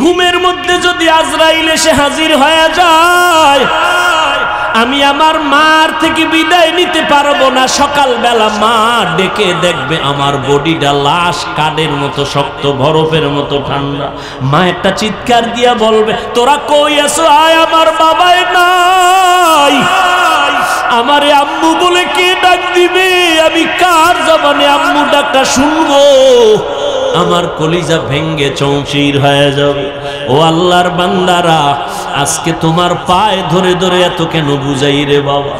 ঘুমের মধ্যে যদি আজরাইল এসে হাজির হয়ে যায়, আমি আমার মার থেকে বিদায় নিতে পারবো না। সকালবেলা মা ডেকে দেখবে আমার বডিটা লাশ কাঠের মতো শক্ত, বরফের মতো ঠান্ডা। মা একটা চিৎকার দিয়া বলবে, তোরা কই আছো? আয়, আমার বাবাই নাই। আমারে আম্মু বলে কে ডাক দিবে? আমি কার জবানে আম্মু ডাকটা শুনবো? আমার কলিজা ভেঙ্গে চৌচির হয়ে যাবে। ও আল্লাহর বান্দারা, আজকে তোমার পায়ে ধরে ধরে এত কেন বুঝাই রে বাবা?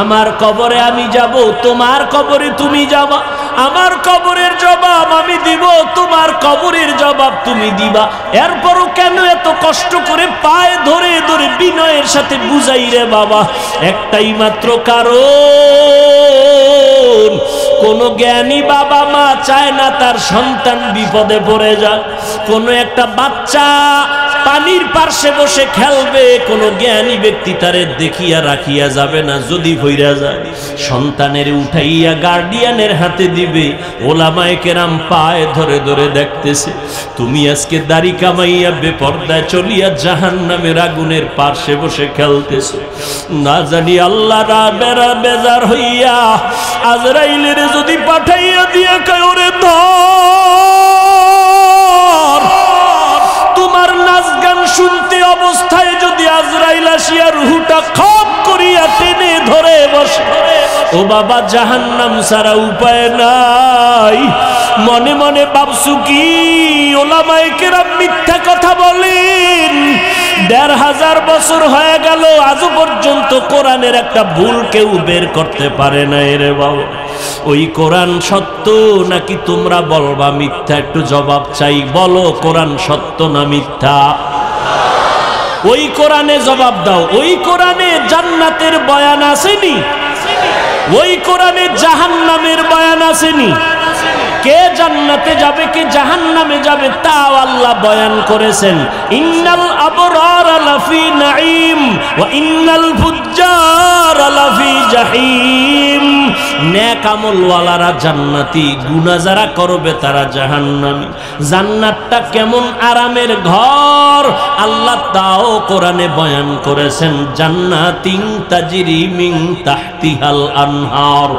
আমার কবরে আমি যাব, তোমার কবরে তুমি যাবা। আমার কবরের জবাব আমি দিব, তোমার কবরের জবাব তুমি দিবা। এরপরও কেন এত কষ্ট করে পায়ে ধরে ধরে বিনয়ের সাথে বুঝাই রে বাবা? একটাই মাত্র কারণ, কোন জ্ঞানী বাবা মা চায় না তার সন্তান বিপদে পড়ে যাক। কোন একটা বাচ্চা পানির পার্শ্বে বসে খেলবে, কোন জ্ঞানী ব্যক্তি তারে দেখিয়া রাখিয়া যাবে না যদি ভইরা যায়। সন্তানের উঠাইয়া গার্ডিয়ানের হাতে দিবে। ওলামায়ে কেরাম পায়ে ধরে ধরে দেখতেছে, তুমি আজকে দাড়ি কামাইয়া বেপর্দায় চলিয়া জাহান্নামের আগুনের পার্শ্বে বসে খেলতেছো। না জানি আল্লাহ বেড়া বেজার হইয়া আজরাইলের যদি পাঠাইয়া দিয়া কয়, ওরে ধর। তোমার নাচ গান শুনতে অবস্থায় যদি আজরাইল আসিয়া রুহুটা খপ করিয়া টেনে ধরে বসে, ও বাবা, জাহান্নাম ছাড়া উপায় নাই। মনে মনে ভাবছু কি ওলামায়ে কেরাম মিথ্যা কথা বলেন? ১৫০০ বছর হয়ে গেল, আজও পর্যন্ত কোরআনের একটা ভুল কেউ বের করতে পারে না রে বাবা। ওই কোরআন সত্য নাকি তোমরা বলবা মিথ্যা? একটু জবাব চাই, বলো কোরআন সত্য না মিথ্যা? ওই কোরআনে জবাব দাও। ওই কোরআনে জান্নাতের বয়ান আসেনি? ওই কোরআনে জাহান্নামের বয়ান আসেনি? কে জান্নাতে যাবে কে জাহান্নামে যাবে তাও আল্লাহ বয়ান করেছেন। ইন্নাল আবরার লাফি নাঈম ওয়া ইন্নাল ফুজ্জার লাফি জাহিম। নেক আমলওয়ালারা জান্নাতি, গুনাহ যারা করবে তারা জাহান্নামী। জান্নাতটা কেমন আরামের ঘর আল্লাহ তাও কোরআনে বয়ান করেছেন। জান্নাতিন তাজরি মিন তাহতিহাল আনহার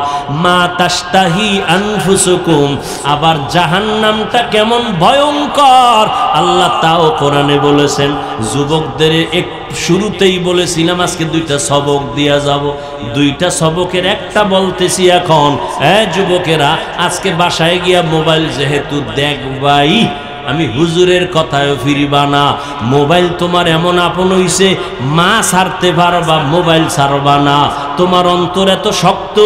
মা তাশতাহি আনফুসুকুম। আবার জাহান্নামটা কেমন ভয়ঙ্কর আল্লাহ তাও কোরআনে বলেছেন। যুবকদের শুরুতেই বলেছিলাম আজকে দুইটা সবক দিয়া যাব। দুইটা সবকের একটা বলতেছি এখন। যুবকেরা, আজকে বাসায় গিয়া মোবাইল যেহেতু দেখবাই, আমি হুজুরের কথায়ও ফিরিবা না। মোবাইল তোমার এমন আপন হইছে, মা ছাড়তে পারবা, মোবাইল ছাড়বা না। তোমার অন্তর এত শক্ত,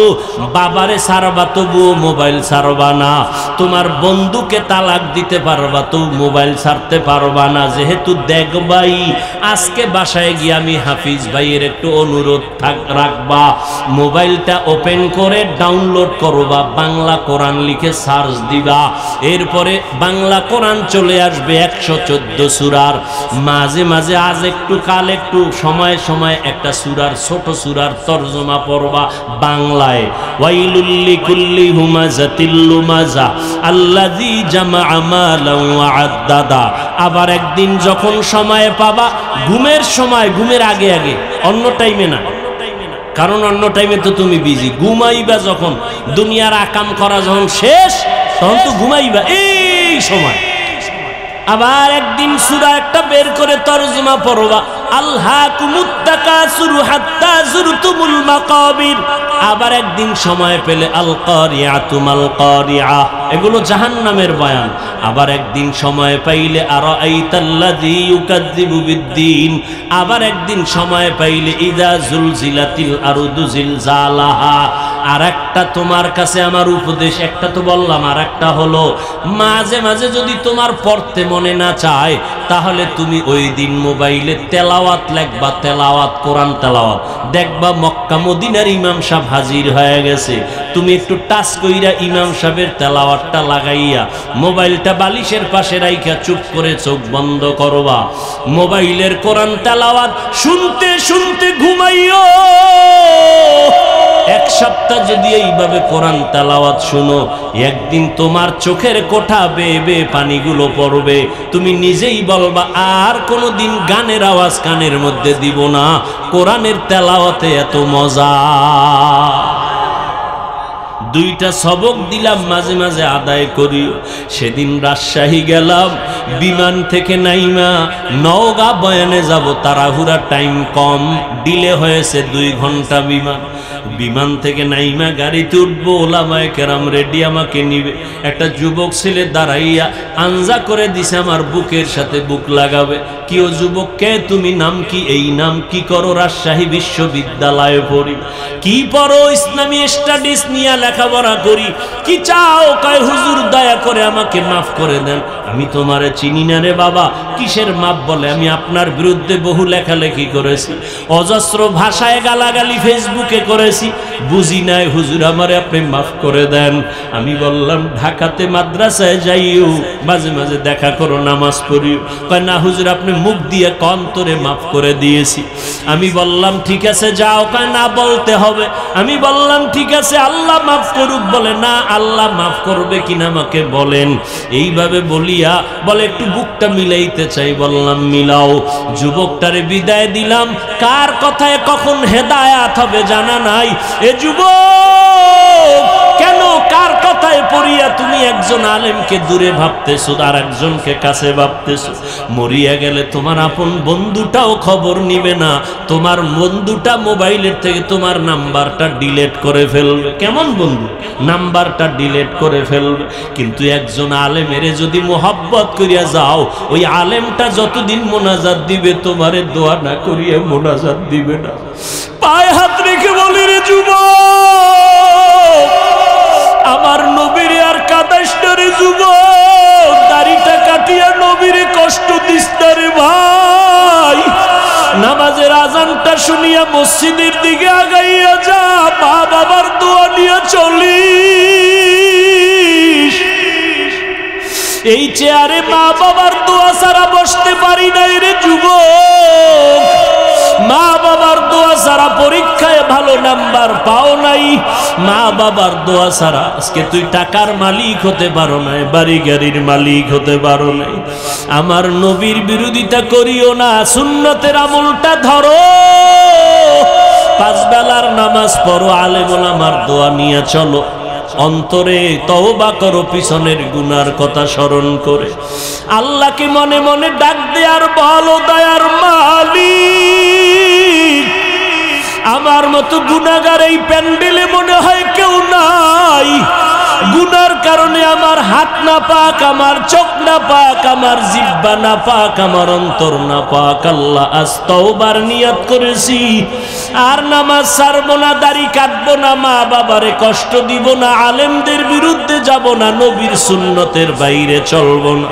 বাবারে ছাড়বা তবুও মোবাইল ছাড়বা না। তোমার বন্ধুকে তালাক দিতে পারবা তো মোবাইল ছাড়তে পারবা না। যেহেতু দেখবাই, আজকে বাসায় গিয়ে আমি হাফিজ ভাইয়ের একটু অনুরোধ রাখবা, মোবাইলটা ওপেন করে ডাউনলোড করবা, বাংলা কোরআন লিখে সার্চ দিবা। এরপরে বাংলা কোরআন চলে আসবে 114 সূরার। মাঝে মাঝে আজ একটু কাল একটু সময় সময় একটা সূরার ছোট সূরার তরজমা পড়বা বাংলায়। ওয়াইলুল লিকুল্লি হুমাযাতিল লুমাযা আল্লাযী জামাআ মালান ওয়া আদ্দাদা। আবার একদিন যখন সময় পাবা, ঘুমের সময়, ঘুমের আগে আগে, অন্য টাইমে না, কারণ অন্য টাইমে তো তুমি বিজি। ঘুমাইবা যখন, দুনিয়ার আকাম করা যখন শেষ, তখন তো ঘুমাইবা এই সময়। আবার একদিন সূরা একটা বের করে তরজমা পড়বা, আলহাকুমুত তাকাসুরু হাত্তা যুরতুমুল মাকাবির। আবার একদিন সময় পেলে আল কারিআতু মাল কারিআ, এগুলো জাহান্নামের বয়ান। আবার একদিন সময় পাইলে আরাআইতাল্লাযী ইউকাযযিবু বিদ্দীন। আবার একদিন সময় পাইলে ইযা জুলজিলাতিল আরদু জিলজালাহা। আর একটা তোমার কাছে আমার উপদেশ, একটা তো বললাম, আর একটা হলো মাঝে মাঝে যদি তোমার পড়তে মনে না চায়, তাহলে তুমি ওই দিন মোবাইলে তেলাওয়াত লেখবা, তেলাওয়াত, কোরআন তেলাওয়াত। দেখবা মক্কা মদিনার ইমাম সাহেব হাজির হয়ে গেছে, তুমি একটু টাচ কইরা ইমাম সাহেবের তেলাওয়াতটা লাগাইয়া মোবাইলটা বালিশের পাশে রাইখা চুপ করে চোখ বন্ধ করবা, মোবাইলের কোরআন তেলাওয়াত শুনতে শুনতে ঘুমাইও। এক সপ্তাহ যদি এইভাবে কোরআন তেলাওয়াত শুনো, একদিন তোমার চোখের কোঠা বেয়ে বেয়ে পানিগুলো পড়বে, তুমি নিজেই বলবা আর কোনোদিন গানের আওয়াজ কানের মধ্যে দিব না, কোরআনের তেলাওয়াতে এত মজা। দুইটা সবক দিলাম, মাঝে মাঝে আদায় করিও। সেদিন রাজশাহী গেলাম, বিমান থেকে নাইমা নওগাঁ বয়ানে যাব, তাড়াহুড়া, টাইম কম, ডিলে হয়েছে 2 ঘন্টা বিমান। বিমান থেকে নাইমা গাড়িতে উঠবো, ওলামায়ে কেরাম রেডি আমাকে নিবে। একটা যুবক ছেলে দাঁড়াইয়া আঞ্জা করে দিছে আমার বুকের সাথে বুক লাগাবে। কি ও যুবক, কে তুমি, নাম কি? এই নাম। কি করো? রাজশাহী বিশ্ববিদ্যালয়ে পড়ি। কি পড়ো? ইসলামী স্টাডিজ নিয়ে লেখাপড়া করি। কি চাও? কয় হুজুর দয়া করে আমাকে মাফ করে দেন, আমি তোমারে চিনি না রে বাবা। কিসের মাপ? বলে আমি আপনার বিরুদ্ধে বহু লেখালেখি করেছি, অজস্র ভাষায় গালাগালি ফেসবুকে করেছি, বুঝি নাই হুজুর, আমারে আপনি মাফ করে দেন। আমি বললাম ঢাকাতে মাদ্রাসায় যাইও, মাঝে মাঝে দেখা করো, নামাজ পড়িও। কয় না হুজুর, আপনি মুখ দিয়ে অন্তরে মাফ করে দিয়েছি। আমি বললাম ঠিক আছে যাও। কয় না, বলতে হবে। আমি বললাম ঠিক আছে, আল্লাহ মাফ করুক। বলে না, আল্লাহ মাফ করবে কিনা আমাকে বলেন। এইভাবে বলিয়া বলে একটু বুকটা মিলাইতে চাই। বললাম মিলাও। যুবকটারে বিদায় দিলাম। কার কথায় কখন হেদায়াত হবে জানা নাই। এ যুবক, কেন কার কথায় পড়িয়া তুমি একজন আলেমকে দূরে ভাবতেছো আর একজনকে কাছে ভাবতেছো? মরিয়া গেলে তোমার আপন বন্ধুটাও খবর নিবে না, তোমার বন্ধুটা মোবাইলের থেকে তোমার নাম্বারটা ডিলিট করে ফেলবে। কেমন বন্ধু? নাম্বারটা ডিলিট করে ফেলবে। কিন্তু একজন আলেমের যদি মোহাব্বত করিয়া যাও, ওই আলেমটা যতদিন মোনাজাত দিবে তোমারে দোয়া না করিয়া মোনাজাত দিবে না। পায়ে হাত রেখে বলি রে যুবক, আমার নবীরে আর কাদাইস না রে যুবক, দাড়িটা কাটিয়া নবীরে কষ্ট দিস না রে ভাই। নামাজের আজানটা শুনিয়া মসজিদের দিকে আগাইয়া যা, মা বাবার দোয়া নিয়ে চলিস। এই চেয়ারে মা বাবার দোয়া ছাড়া বসতে পারি নাই রে যুবক। মা বাবার দোয়া ছাড়া পরীক্ষায় ভালো নাম্বার পাও নাই, মা বাবার দোয়া ছাড়া আজকে তুই টাকার মালিক হতে পারো নাই, বাড়ি গাড়ির মালিক হতে পারো নাই। আমার নবীর বিরোধিতা করিও না, সুন্নতের আমলটা ধরো, 5 বেলার নামাজ পড়ো, আলেম ওলামার দোয়া নিয়ে চলো, অন্তরে তওবা করো পিছনের গুনার কথা স্মরণ করে। আল্লাহকে মনে মনে ডাক দে আর বলো, দয়ার মালিক, আমার মতো গুনাহগার এই প্যান্ডেলে মনে হয় কেউ নাই। গুনার কারণে আমার হাত না পাক, আমার চোখ না পাক, আমার জিহ্বা না পাক, আমার অন্তর না পাক। আল্লাহ আজ তওবার নিয়ত করেছি, আর নামাজ ছাড়বো না, দাড়ি কাটবো না, মা বাবারে কষ্ট দিব না, আলেমদের বিরুদ্ধে যাব না, নবীর সুন্নতের বাইরে চলবো না,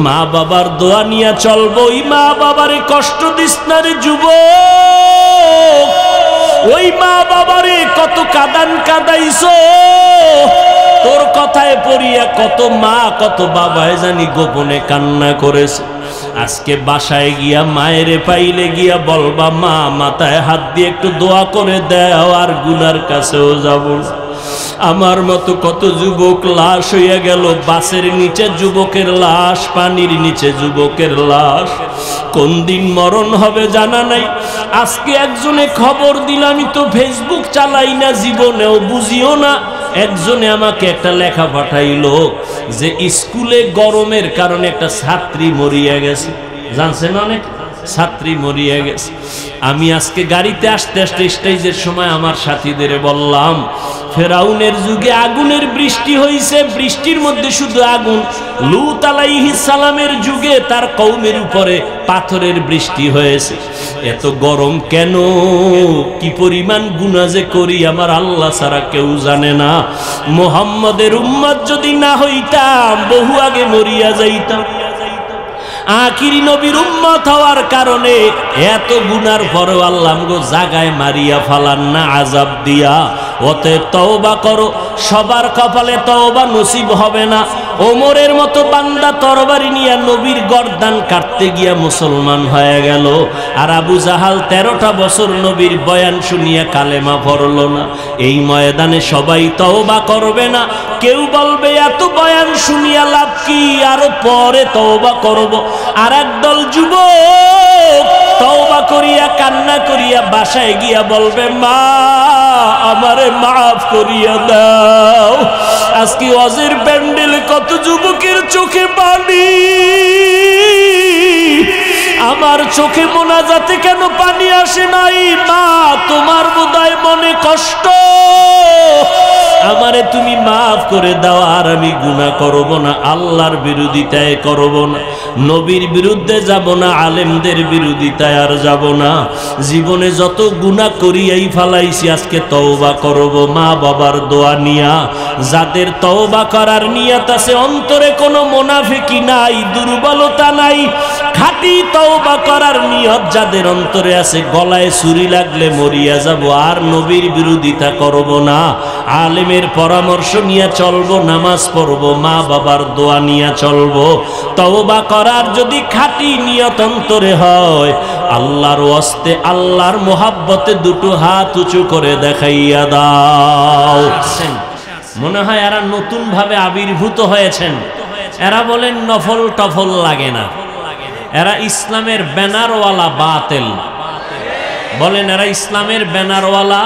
মা বাবার দোয়া নিয়ে চলবো। ওই মা বাবারে কষ্ট দিস না রে যুবক। ওই মা বাবারে কত কাদান কাদাইছো, তোর কথায় পড়িয়া কত মা কত বাবায় জানি গোপনে কান্না করেছে। আজকে বাসায় গিয়া মায়েরে পাইলে গিয়া বলবা, মা মাথায় হাত দিয়ে একটু দোয়া করে দাও, আর গুনার কাছেও যাব না। আমার মতো কত যুবক লাশ হইয়া গেল, বাসের নিচে যুবকের লাশ, পানির নিচে যুবকের লাশ। কোন দিন মরণ হবে জানা নাই। আজকে একজনে খবর দিল, আমি তো ফেসবুক চালাই না, জীবনেও বুঝিও না। একজনে আমাকে একটা লেখা পাঠাইলো যে স্কুলে গরমের কারণে একটা ছাত্রী মরিয়া গেছে। জানছেন, অনেক ছাত্রী মরিয়া গেছে। আমি আজকে গাড়িতে আসতে আসতে স্টেজের সময় আমার সাথীদের বললাম, ফেরাউনের যুগে আগুনের বৃষ্টি হইছে, বৃষ্টির মধ্যে শুধু আগুন। লূত আলাইহিস সালামের যুগে তার কওমের উপরে পাথরের বৃষ্টি হয়েছে। এত গরম কেন? কি পরিমাণ গুনাহ যে করি আমার আল্লাহ ছাড়া কেউ জানে না। মুহাম্মদের উম্মত যদি না হইতাম, বহু আগে মরিয়া যাইতাম। আখিরি নবীর উম্মত হওয়ার কারণে এত গুনার পরেও আল্লাহ আমগো জাগায় মারিয়া ফালান না, আযাব দিয়া অতএব তওবা করো। সবার কপালে তওবা নসিব হবে না। ওমরের মতো বান্দা তরবারি নিয়ে নবীর গর্দান কাটতে গিয়া মুসলমান হয়ে গেল, আর আবু জাহাল 13টা বছর নবীর বয়ান শুনিয়া কালেমা পড়ল না। এই ময়দানে সবাই তওবা করবে না। কেউ বলবে এত বয়ান শুনিয়া লাভ কি, আরো পরে তওবা করব। আর একদল যুবক তওবা করিয়া কান্না করিয়া বাসায় গিয়া বলবে, মা আমারে মাফ করিয়া দাও। আজকে ওয়াজের প্যান্ডেলে কত যুবকের চোখে পানি, আমার চোখে মোনাজাতে কেন পানি আসে নাই? মা তোমার বোধহয় মনে কষ্ট, আমারে তুমি মাফ করে দাও, আর আমি গুনাহ করব না, আল্লাহর বিরোধিতায় করব না, নবীর বিরুদ্ধে যাব না, আলেমদের বিরোধিতায় আর যাব না। জীবনে যত গুনাহ করিয়াই ফালাইছি, আজকে তওবা করব মা বাবার দোয়া নিয়া। যাদের তওবা করার নিয়ত আছে, অন্তরে কোনো মুনাফিকি নাই, দুর্বলতা নাই, খাঁটি তওবা করার নিয়ত যাদের অন্তরে আছে, গলায় ছুরি লাগলে মরিয়া যাব, আর নবীর বিরোধিতা করব না, আলেমের পরামর্শ নিয়ে চলবো, নামাজ পড়ব, মা বাবার দোয়া নিয়ে চলবো। তওবা করার যদি খাঁটি নিয়ত অন্তরে হয়, আল্লাহর ওয়াস্তে আল্লাহর মোহাব্বতে দুটো হাত উঁচু করে দেখাইয়া দাও। মনে হয় এরা নতুন ভাবে আবির্ভূত হয়েছেন। এরা বলেন নফল টফল লাগে না, এরা ইসলামের ব্যানারওয়ালা বাতিল। বলেন এরা ইসলামের ব্যানারওয়ালা।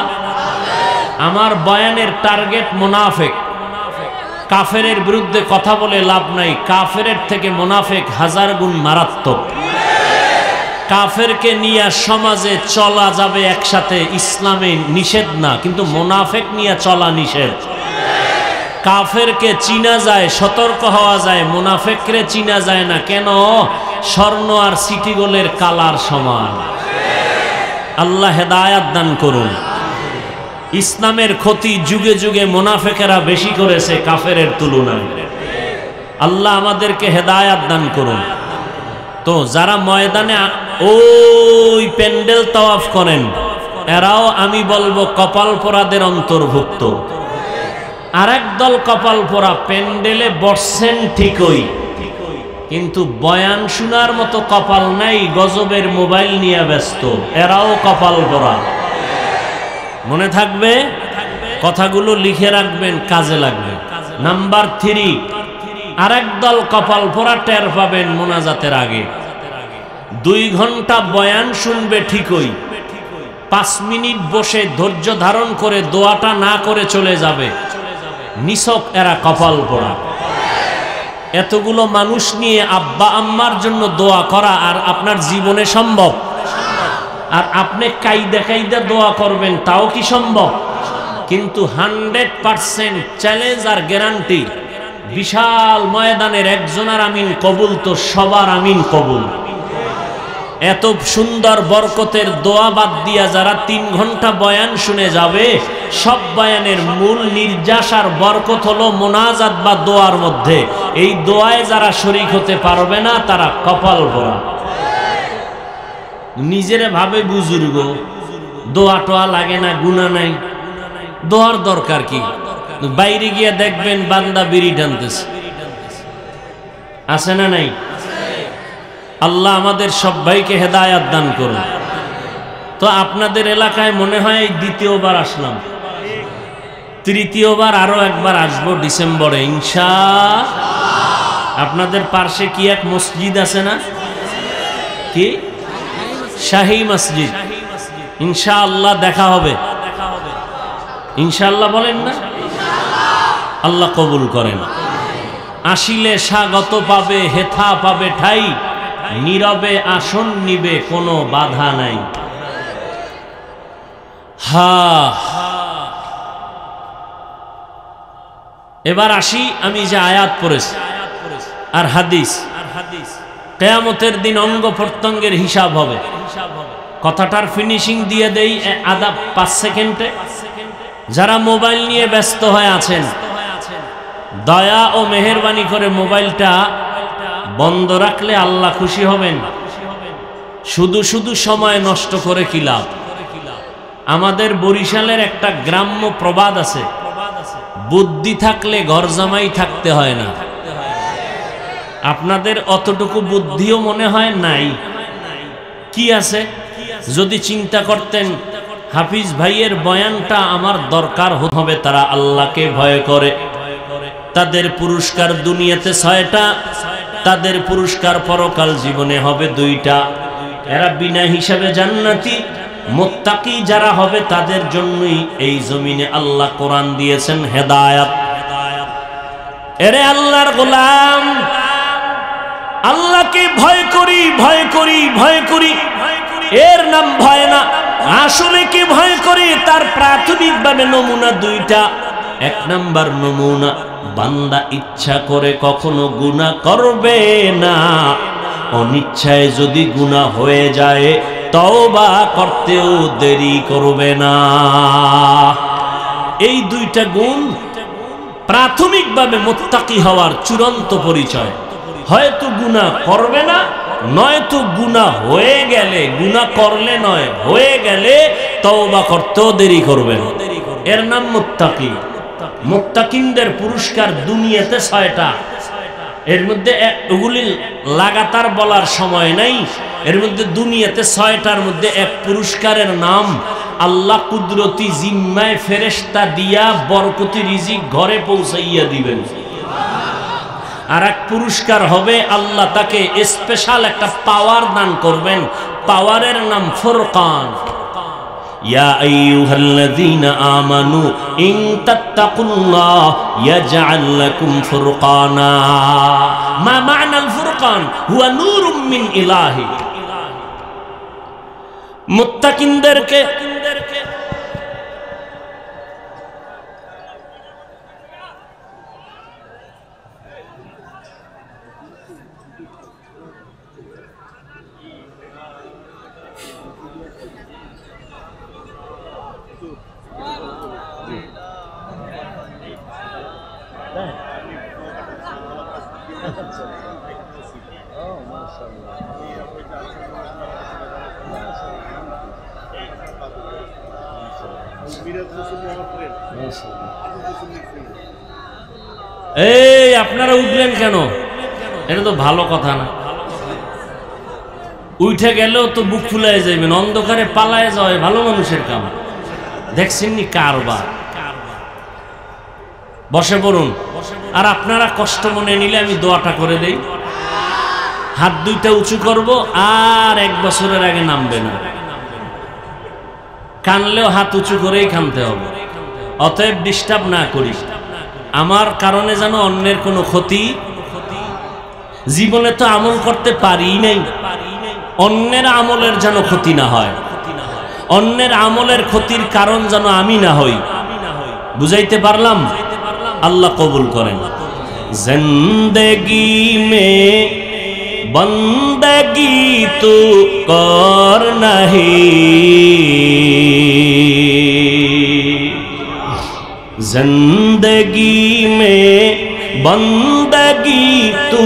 আমার বয়ানের টার্গেট মুনাফিক। কাফেরের বিরুদ্ধে কথা বলে লাভ নাই, কাফেরের থেকে মুনাফিক 1000 গুণ মারাত্মক। কাফেরকে নিয়ে সমাজে চলা যাবে একসাথে, ইসলামে নিষেধ না, কিন্তু মুনাফিক নিয়ে চলা নিষেধ। কাফেরকে চিনা যায়, সতর্ক হওয়া যায়, মুনাফিকরে চিনা যায় না। কেন? স্বর্ণ আর সিটি গোল্ডের কালার সমান। আল্লাহ হেদায়াত দান করুন। ইসলামের ক্ষতি যুগে যুগে মুনাফিকেরা বেশি করেছে কাফেরের তুলনায়। আল্লাহ আমাদেরকে হেদায়াত দান করুন। তো যারা ময়দানে ওই প্যান্ডেল তাওয়াফ করেন, এরাও আমি বলবো কপাল পোড়াদের অন্তর্ভুক্ত। আরেক দল কপাল পোড়া, প্যান্ডেলে বসছেন ঠিকই, কিন্তু বয়ান শোনার মতো কপাল নাই, গজবের মোবাইল নিয়ে ব্যস্ত, এরাও কপাল পোড়া। মনে থাকবে, কথাগুলো লিখে রাখবেন, কাজে লাগবে। নাম্বার 3, আরেক দল কপাল পোড়া টের পাবেন মোনাজাতের আগে। 2 ঘন্টা বয়ান শুনবে ঠিকই, 5 মিনিট বসে ধৈর্য ধারণ করে দোয়াটা না করে চলে যাবে। নিছক এরা কপাল পোড়া। এতগুলো মানুষ নিয়ে আব্বা আম্মার জন্য দোয়া করা আর আপনার জীবনে সম্ভব? আর আপনি কাইদা কাইদা দোয়া করবেন, তাও কি সম্ভব? কিন্তু 100% চ্যালেঞ্জ আর গ্যারান্টি, বিশাল ময়দানের একজনের আমিন কবুল তো সবার আমিন কবুল। এত সুন্দর বরকতের দোয়া বাদ দিয়া যারা 3 ঘন্টা বয়ান শুনে যাবে, সব বয়ানের মূল নির্যাস আর বরকত হলো মোনাজাত বা দোয়ার মধ্যে। এই দোয়ায় যারা শরীক হতে পারবে না, তারা কপাল পোড়া। নিজেরে ভাবে বুজুর্গ, দোয়া টোয়া লাগে না, গুনাহ নাই, দোয়ার দরকার কি? বাইরে গিয়ে দেখবেন বান্দা বিড়ি টানতেছে, আছে না নাই? আল্লাহ আমাদের সবাইকে হেদায়াত দান করুন। তো আপনাদের এলাকায় মনে হয় এই 2য় আসলাম, 3য়বার আরো একবার আসবো ডিসেম্বরে ইনশাআল্লাহ। আপনাদের পার্শ্বে কি এক মসজিদ আছে না? কি? শাহী মসজিদ। ইনশাআল্লাহ দেখা হবে। ইনশাআল্লাহ বলেন না? আল্লাহ কবুল করেন। আসিলে স্বাগত পাবে, হেথা পাবে ঠাই, নীরবে আসন নিবে, কোনো বাধা নাই। এবার আসি আমি যে আয়াত পড়েছি আর হাদিস। কিয়ামতের দিন অঙ্গ প্রত্যঙ্গের হিসাব হবে। কথাটার ফিনিশিং দিয়ে দেই আধা 5 সেকেন্ডে। যারা মোবাইল নিয়ে ব্যস্ত হয়ে আছেন, দয়া ও মেহেরবানি করে মোবাইলটা বন্ধ রাখলে আল্লাহ খুশি হবেন। শুধু শুধু সময় নষ্ট করে কি লাভ? আমাদের বরিশালের একটা গ্রাম্য প্রবাদ আছে, বুদ্ধি থাকলে ঘর জামাই থাকতে হয় না। আপনাদের অতটুকু বুদ্ধিও মনে হয় নাই। কি আছে? যদি চিন্তা করতেন হাফিজ ভাইয়ের বয়ানটা আমার দরকার হবে, তারা আল্লাহকে ভয় করে, তাদের পুরস্কার দুনিয়াতে 6টা, তাদের পুরস্কার পরকাল জীবনে হবে 2টা। এরা বিনা হিসাবে জান্নাতি। মুত্তাকি যারা হবে তাদের জন্যই এই জমিনে আল্লাহ কোরআন দিয়েছেন হেদায়েত। এরে আল্লাহর গোলাম, আল্লাহকে ভয় করি, ভয় করি, ভয় করি, এর নাম ভয় না। আসলে কি ভয় করি তার প্রাথমিকভাবে নমুনা 2টা। 1 নাম্বার নমুনা, বান্দা ইচ্ছা করে কখনো গুনাহ করবে না, অনিচ্ছায় যদি গুনাহ হয়ে যায় তওবা করতেও দেরি করবে না। এই 2টা গুণ প্রাথমিকভাবে মুত্তাকি হওয়ার চূড়ান্ত পরিচয়। হয়তো গুনাহ করবে না, নয়তো গুনাহ হয়ে গেলে, গুনাহ করলে নয়, হয়ে গেলে তওবা করতেও দেরি করবে না। এর নাম মুত্তাকি। মুত্তাকিনদের পুরস্কার দুনিয়াতে 6টা। এর মধ্যে ওগুলি লাগাতার বলার সময় নাই। এর মধ্যে দুনিয়াতে 6টার মধ্যে এক পুরস্কারের নাম আল্লাহ কুদরতি জিম্মায় ফেরেশতা দিয়া বরকতি রিজিক ঘরে পৌঁছাইয়া দিবেন। আর এক পুরস্কার হবে আল্লাহ তাকে স্পেশাল একটা পাওয়ার দান করবেন, পাওয়ারের নাম ফুরকান। ইয়া আইয়ুহাল্লাযীনা আমানু ইন তাত্তাকুল্লাহ ইয়াজআল লাকুম ফুরকানা। মা মা'নাল ফুরকান? হুয়া নূরুম মিন ইলাহি। মুত্তাকিনদেরকে এই আপনারা উঠলেন কেন? এটা তো ভালো কথা না। উঠে গেলেও তো বুক ফুলায় যাবেন, অন্ধকারে পালায় যাওয়া ভালো মানুষের কাম। দেখছেননি কারবার। বসে পড়ুন। আর আপনারা কষ্ট মনে নিলে আমি দোয়াটা করে দেই। হাত 2টা উঁচু করব, আর 1 বছরের আগে নামবে না। কানলেও হাত উঁচু করেই কানতে হবে। অতএব ডিস্টার্ব না করি। আমার কারণে যেন অন্যের কোনো ক্ষতি, জীবনে তো আমল করতে পারি নাই, অন্যের আমলের যেন ক্ষতি না হয়, অন্যের আমলের ক্ষতির কারণ যেন আমি না হই। বুঝাইতে পারলাম? আল্লাহ কবুল করেন। জিন্দেগি মে বন্দগি তু কর নাহি, जिंदगी में बंदगी तू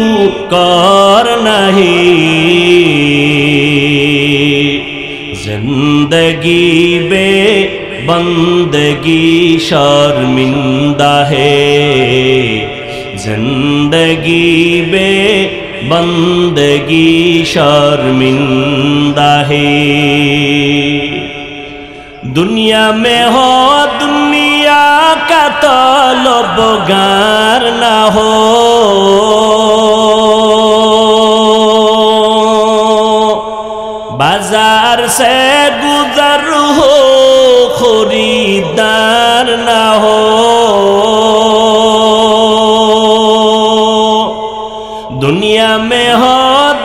कर नहीं, जिंदगी बे बंदगी शर्मिंदा है, जिंदगी बे बंदगी शर्मिंदा है। दुनिया में हो दुनिया का तलबगार ना हो, बाजार से गुजर हो खरीदार ना हो, दुनिया में हो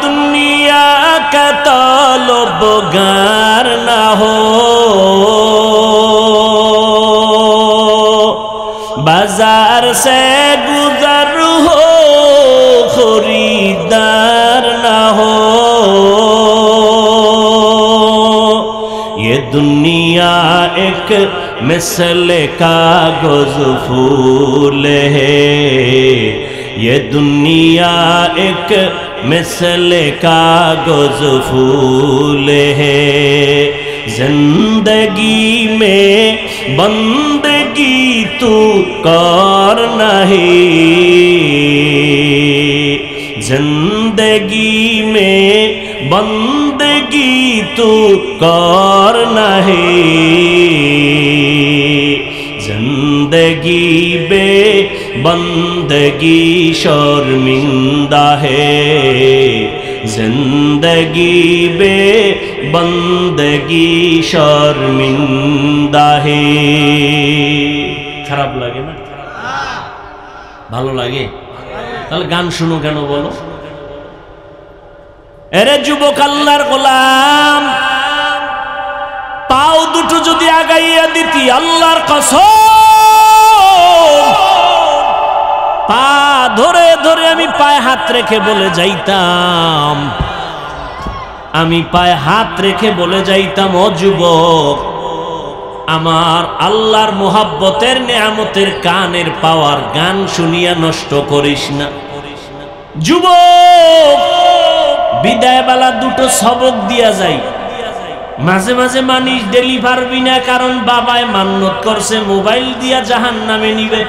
दुनिया का तलबगार ना हो, बाजार से गुजर हो खरीदार ना हो। ये दुनिया एक मिसल कागज फूल है, ये दुनिया एक मिसल कागज फूल है, जिंदगी में बंदगी तू करना है, जिंदगी में बंदगी तू करना है, जिंदगी बे बंदगी शर्मिंदा है, जिंदगी बे बंदगी शर्मिंदा है। খারাপ লাগে না? ভালো লাগে? তাহলে গান শুনো কেন বলো? এরে যুবক আল্লাহর গোলাম, পাও দুটো যদি আগাইয়া দিতি আল্লাহর কসম, পা ধরে ধরে আমি পায়ে হাত রেখে বলে যাইতাম, আমি পায়ে হাত রেখে বলে যাইতাম, ও যুবক, আমার আল্লাহর মোহাব্বতের নেয়ামতের কানের পাওয়ার গান শুনিয়া নষ্ট করিস না। যুবক, বিদায় বেলা দুটো সবক দিয়া যাই, মাঝে মাঝে মানিস ডেলি পারবি না, কারণ বাবায় মান্নত করছে মোবাইল দিয়া জাহান্নামে নিবে।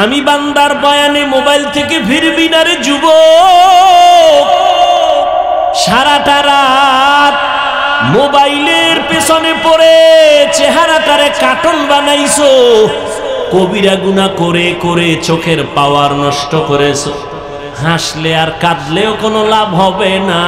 আমি বান্দার বয়ানে মোবাইল থেকে ফিরবি না রে যুবক। সারাটা রাত মোবাইলের পেছনে পড়ে চেহারাটারে কার্টুন বানাইছো, কবিরা গুনাহ করে করে চোখের পাওয়ার নষ্ট করেছো। হাসলে আর কাঁদলেও কোনো লাভ হবে না।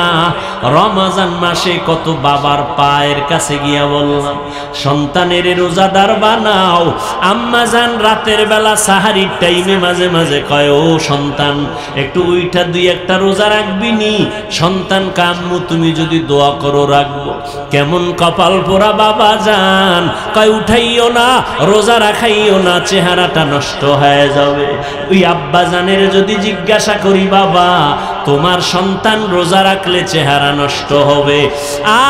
রমজান মাসে কত বাবার পায়ের কাছে গিয়া বললাম, সন্তানের রোজাদার বানাও। আম্মা জান রাতের বেলা সাহারির টাইমে মাঝে মাঝে কয়, ও সন্তান একটু উইঠা দুই একটা রোজা রাখবি নি? সন্তান কাম্মু তুমি যদি দোয়া করো রাখবো। কেমন কপাল পোড়া বাবা জান, কয় উঠাইও না, রোজা রাখাইও না, চেহারাটা নষ্ট হয়ে যাবে। ওই আব্বা জানের যদি জিজ্ঞাসা করি, বাবা তোমার সন্তান রোজা রাখলে চেহারা নষ্ট হবে,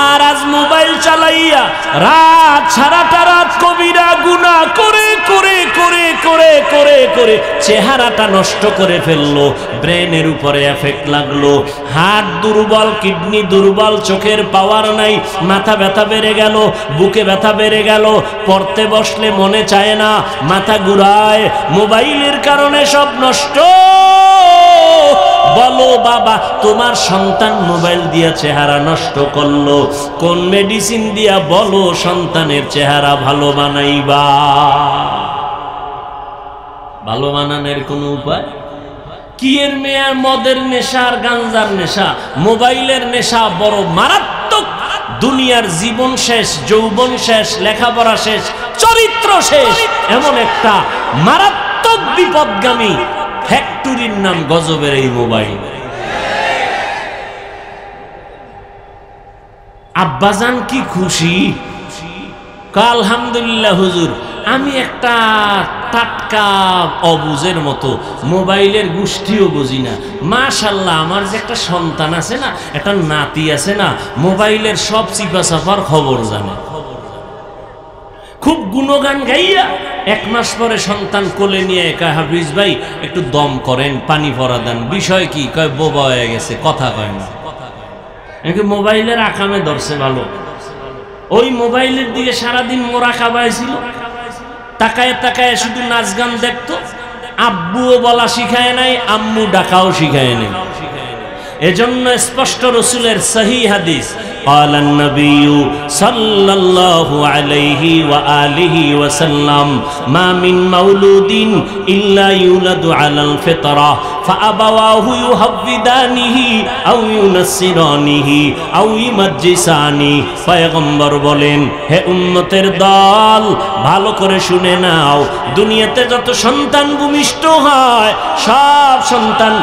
আর আজ মোবাইল চালাইয়া রাত সারাটা রাত কবিরা গুনাহ করে করে করে করে করে করে চেহারাটা নষ্ট করে ফেললো, ব্রেনের উপরে এফেক্ট লাগলো, হার্ট দুর্বল, কিডনি দুর্বল, চোখের পাওয়ার নাই, মাথা ব্যথা বেড়ে গেল, বুকে ব্যথা বেড়ে গেল, পড়তে বসলে মনে চায় না, মাথা ঘুরায়, মোবাইলের কারণে সব নষ্ট। বলো বাবা, তোমার সন্তান মোবাইল দিয়া চেহারা নষ্ট করলো, কোন মেডিসিন দিয়া বলো সন্তানের চেহারা ভালো বানাইবা? ভালো বানানোর কোন উপায় কি? এর মেয়ার মদের নেশা আর গাঞ্জার নেশা, মোবাইলের নেশা বড় মারাত্মক। দুনিয়ার জীবন শেষ, যৌবন শেষ, লেখাপড়া শেষ, চরিত্র শেষ, এমন একটা মারাত্মক বিপদগামী ফ্যাক্টরির নাম গজবের এই মোবাইল। আব্বাজান কি খুশি, আলহামদুলিল্লাহ হুজুর, আমি একটা টাটকা অবুজের মতো মোবাইলের গোষ্ঠীও বুঝি না, মাশাআল্লাহ আমার যে একটা সন্তান আছে না, একটা নাতি আছে না, মোবাইলের সব চিপা চাপার খবর জানে। খুব গুণগান গাইয়া এক মাস পরে সন্তান কোলে নিয়ে একা, হাফিজ ভাই একটু দম করেন, পানি পরা দেন। বিষয় কি? কয় বোবা হয়ে গেছে, কথা কয় না। মোবাইলের আকামে ধরছে ভালো, ওই মোবাইলের দিকে সারাদিন মোরা খাবাই ছিল, তাকায় তাকায় শুধু নাচ গান দেখতো। আব্বুও বলা শিখায় নাই, আম্মু ডাকাও শিখায় নাই। এজন্য স্পষ্ট রসুলের সহি হাদিস, قال النبي صلى الله عليه وآله وسلم ما من مولود إلا يولد على الفطرة فأبواه يهودانه أو ينصرانه أو يمجسانه। পয়গম্বর বলেন, হে উম্মতের দল, ভালো করে শুনে নাও, দুনিয়াতে যত সন্তান ভূমিষ্ঠ হয় সব সন্তান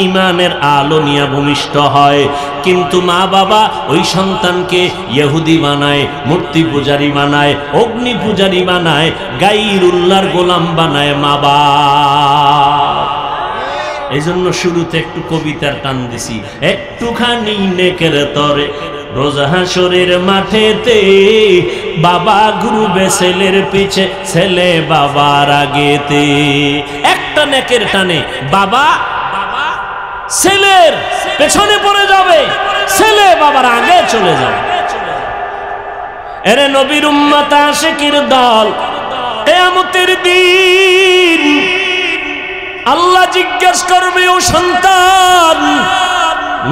ঈমানের আলো নিয়ে ভূমিষ্ঠ হয়, কিন্তু মা বাবা ওই সন্তানকে ইহুদি বানায়, মূর্তি পূজারী বানায়, অগ্নি পূজারী বানায়, গায়রুল্লাহর গোলাম বানায় মা বাবা। এই জন্য শুরুতে একটু কবিতার টান দিছি, একটুখানি নেকের তরে রোজ হাসরের মাঠেতে বাবা ঘুরবে ছেলের পিছে, ছেলে বাবার আগেতে। একটা নেকের টানে বাবা ছেলের পেছনে পড়ে যাবে, ছেলে বাবার আগে চলে যাবে। এরে নবীর উম্মত আশিকির দল, কিয়ামতের দিন আল্লাহ জিজ্ঞেস করবে, ও সন্তান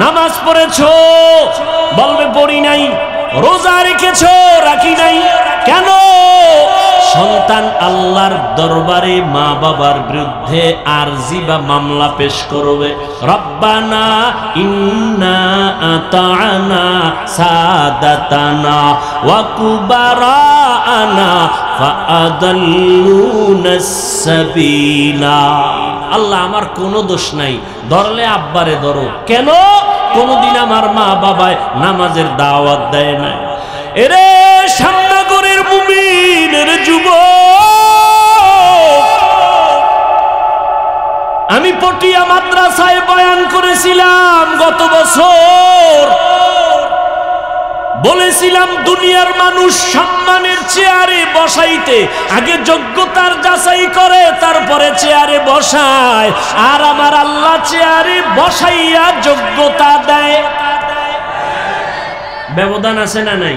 নামাজ পড়েছো? বলবে পড়ি নাই। রোজা রেখেছো? রাখি নাই। কেন? সন্তান আল্লাহর দরবারে মা বাবার বিরুদ্ধে আরজি বা মামলা পেশ করবে। রব্বানা ইন্না আতা'না সাদাতানা ওয়া কুবারানা ফাআদাল্লুনাস সাবিলা। আল্লাহ আমার কোনো দোষ নাই, ধরলে আব্বারে ধরো। কেন? কোনদিন আমার মা বাবায় নামাজের দাওয়াত দেয় না। এরে শ্যামনগরের মুমিন, এরে যুবক, আমি পটিয়া মাদ্রাসায় বয়ান করেছিলাম গত বছর। বলেছিলাম দুনিয়ার মানুষ সম্মানের চেয়ারে বসাইতে আগে যোগ্যতার যাচাই করে, তারপরে চেয়ারে বসায়। আর আমার আল্লাহ চেয়ারে বসাইয়া যোগ্যতা দেয়। ব্যবধান আছে না নাই?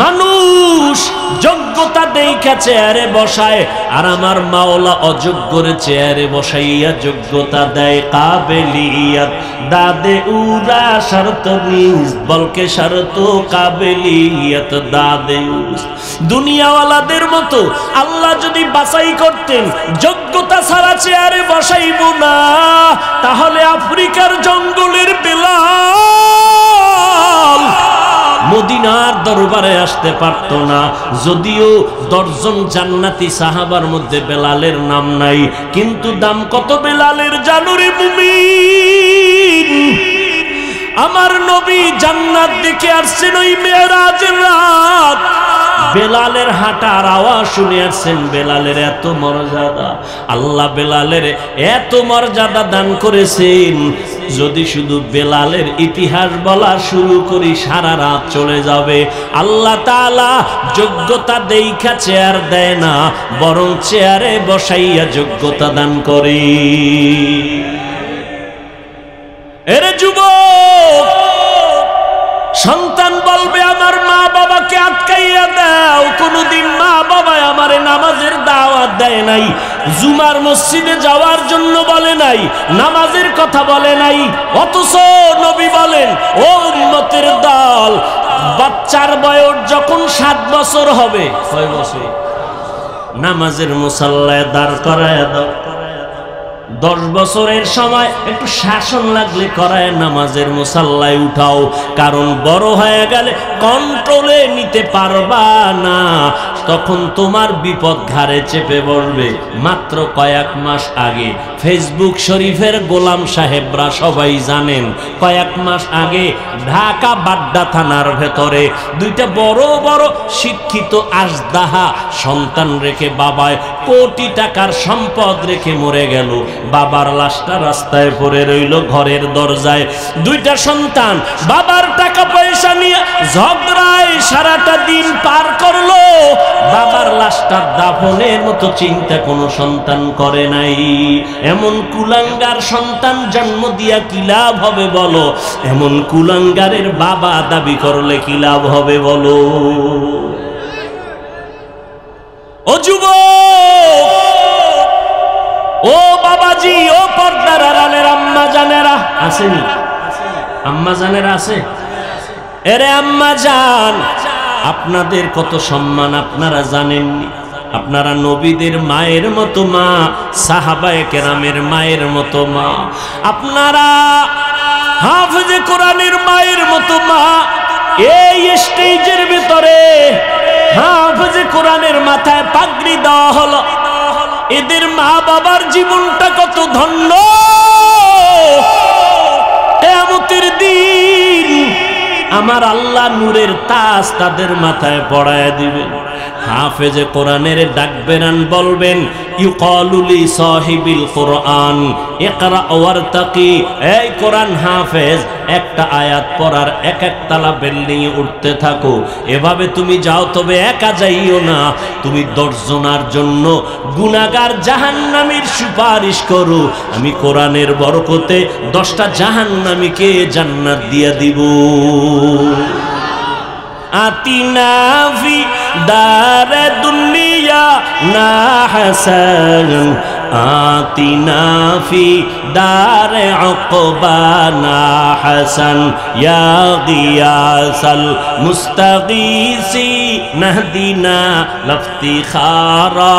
মানুষ যোগ্যতা দেখা চেয়ারে বসায়, আর আমার মাওলা অযোগ্যরে চেয়ারে বসাইয়া যোগ্যতা দেয়। কাবেলিয়াত দাদে উরা শর্ত নিজ বলকে শর্ত কাবেলিয়াত দাদে। দুনিয়াওয়ালাদের মতো আল্লাহ যদি বাছাই করতেন যোগ্যতা ছাড়া চেয়ারে বসাইব না, তাহলে আফ্রিকার জঙ্গলের বেলাল মদিনার দরবারে আসতে পারতো না। যদিও 10 জন জান্নাতি সাহাবার মধ্যে বেলালের নাম নাই, কিন্তু দাম কত বেলালের জানুরে মুমিন। আমার নবী জান্নাত দেখে আসছেন ওই মেরাজের রাত। বেলালের হাঁটার আওয়াজ শুনে আসছেন। বেলালের এত মর্যাদা, আল্লাহ বেলালের এত মর্যাদা দান করেছেন। যদি শুধু বেলালের ইতিহাস বলা শুরু করি সারা রাত চলে যাবে। আল্লাহ তাআলা যোগ্যতা দেইখা চেয়ার দেয় না, বরং চেয়ারে বসাইয়া যোগ্যতা দান করে। এরে যুবক, সন্তান বলবে আমার মা বাবাকে আটকাইয়া দাও। কোনদিন মা বাবা আমারে নামাজের দাওয়াত দেয় নাই, জুমার মসজিদে যাওয়ার জন্য বলে নাই, নামাজের কথা বলে নাই। অথচ নবী বলেন, ও উম্মতের দল, বাচ্চার বয়স যখন 7 বছর হবে, 6 বছর, নামাজের মুসাল্লায় দাঁড় করায় দাও। 10 বছরের সময় একটু শাসন লাগলে করায় নামাজের মুসাল্লায় উঠাও। কারণ বড় হয়ে গেলে কন্ট্রোলে নিতে পারবা না, তখন তোমার বিপদ ঘাড়ে চেপে বসবে। মাত্র কয়েক মাস আগে ফেসবুক শরীফের গোলাম সাহেবরা সবাই জানেন, কয়েক মাস আগে ঢাকা বাড্ডা থানার ভেতরে 2টা বড় বড় শিক্ষিত আজদাহা সন্তান রেখে বাবায় কোটি টাকার সম্পদ রেখে মরে গেল। বাবার লাশটা রাস্তায় পড়ে রইল ঘরের দরজায়। 2টা সন্তান বাবার টাকা পয়সা নিয়ে ঝগড়ায় সারাটা দিন পার করলো। বাবার লাশটা দাফনের মতো চিন্তা কোনো সন্তান করে নাই। এমন কুলাঙ্গার সন্তান জন্ম দিয়া কি লাভ হবে বলো? এমন কুলাঙ্গারের বাবা দাবি করলে কি লাভ হবে বলো? ও যুবক, ও বাবাজি, ও পর্দার আড়ালের আম্মা জানেরা আসেনি? আম্মা জানেরা আছে? এরে আম্মা জান, আপনাদের কত সম্মান আপনারা জানেননি। আপনারা নবীদের মায়ের মতো মা, সাহাবায়ে কেরামের মায়ের মতো মা, আপনারা হাফেজে কোরআনের মায়ের মতো মা। এই স্টেজের ভিতরে হাফেজে কোরআনের মাথায় পাগড়ি দেওয়া হলো। এদের মা বাবার জীবনটা কত ধন্য। কিয়ামতের দিন আমার আল্লাহ নূরের তাজ তাদের মাথায় পড়ায় দিবেন। হাফেজে কোরআনের ডাকবেন, বলবেন ইউকালু লি সাহিবিল কোরআন ইকরা ওয়ারতাকি। এই কোরআন হাফেজ, একটা আয়াত পড়ার এক তালা বিল্ডিং এ উঠতে থাকো। এভাবে তুমি যাও, তবে একা যাইও না, তুমি 10 জনের জন্য গুনাহগার জাহান্নামীর সুপারিশ করো। আমি কোরআনের বরকতে 10টা জাহান্নামীকে জান্নাত দিয়া দিব। আতিনা ফি দারে দুনিয়া না হাসান আতিনা ফি দারে উকবানা হাসান ইয়া গিয়াসাল মুস্তাগীসি নাহদিনা লফতিখারা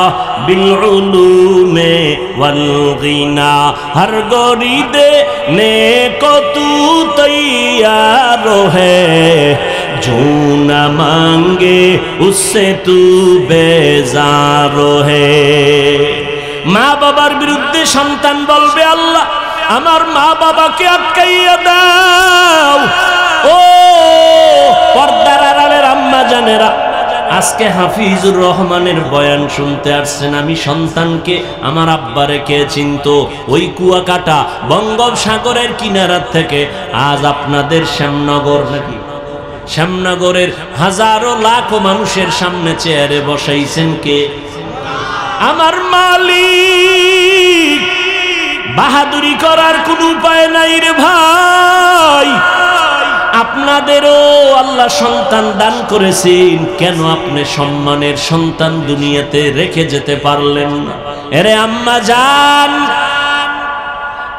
বিল উলুমে ওয়াল গিনা হর গরিদে নেকো তু তৈয়ার হে जो न मांगे उससे तू बेजार है। মা বাবার বিরুদ্ধে সন্তান বলবে আল্লাহ আমার মা বাবাকে আটকাইয়া দাও। ও পর্দার আড়ালের আম্মা জানেরা, আজকে হাফিজুর রহমানের বয়ান শুনতে আসছেন। আমি সন্তানকে আমার আব্বারে কে চিনতো ওই কুয়াকাটা বঙ্গোপসাগরের কিনারার থেকে আজ আপনাদের শ্যামনগর নাকি শ্যামনগরের হাজারো লাখো মানুষের সামনে চেয়ারে বসাইছেন কে? আমার মালিক। বাহাদুরি করার কোনো উপায় নাই রে ভাই। আপনাদেরও আল্লাহ সন্তান দান করেছেন, কেন আপনি সম্মানের সন্তান দুনিয়াতে রেখে যেতে পারলেন না? এরে আম্মা জান,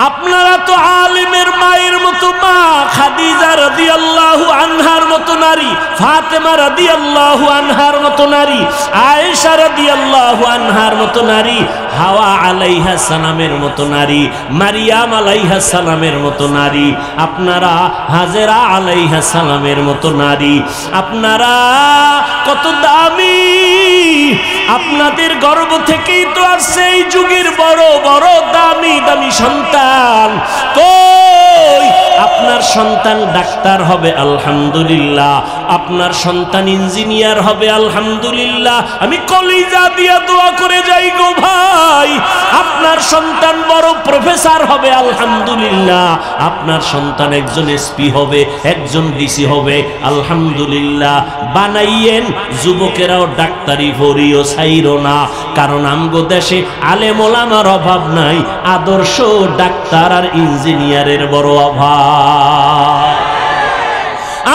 আপনারা তো আলিমের মায়ের মতো মা খাদিজা রাদিয়াল্লাহু আনহার মতো নারী, ফাতেমা রাদিয়াল্লাহু আনহার মতো নারী, আয়েশা রাদিয়াল্লাহু আনহার মতো নারী, হাওয়া আলাইহা সালামের মতো নারী, মারিয়াম আলাইহা সালামের মতো নারী, আপনারা হাজেরা আলাইহা সালামের মতো নারী। আপনারা কত দামি, আপনাদের গর্ভ থেকেই তো আসছে এই যুগের বড় বড় দামি দামি সন্তান। কই আপনার সন্তান ডাক্তার হবে আলহামদুলিল্লাহ, আপনার সন্তান ইঞ্জিনিয়ার হবে আলহামদুলিল্লাহ। আমি কলিজা দিয়া দোয়া করে যাই গো ভাই, আপনার সন্তান বড় প্রফেসর হবে আলহামদুলিল্লাহ, আপনার সন্তান একজন এসপি হবে, একজন ডিসি হবে আলহামদুলিল্লাহ। বানাইয়েন, যুবকেরাও ডাক্তারি পড়িও ছাইরো না, কারণ আমগো দেশে আলেম ওলামার অভাব নাই, আদর্শ ডাক্তার আর ইঞ্জিনিয়ারের বড় অভাব।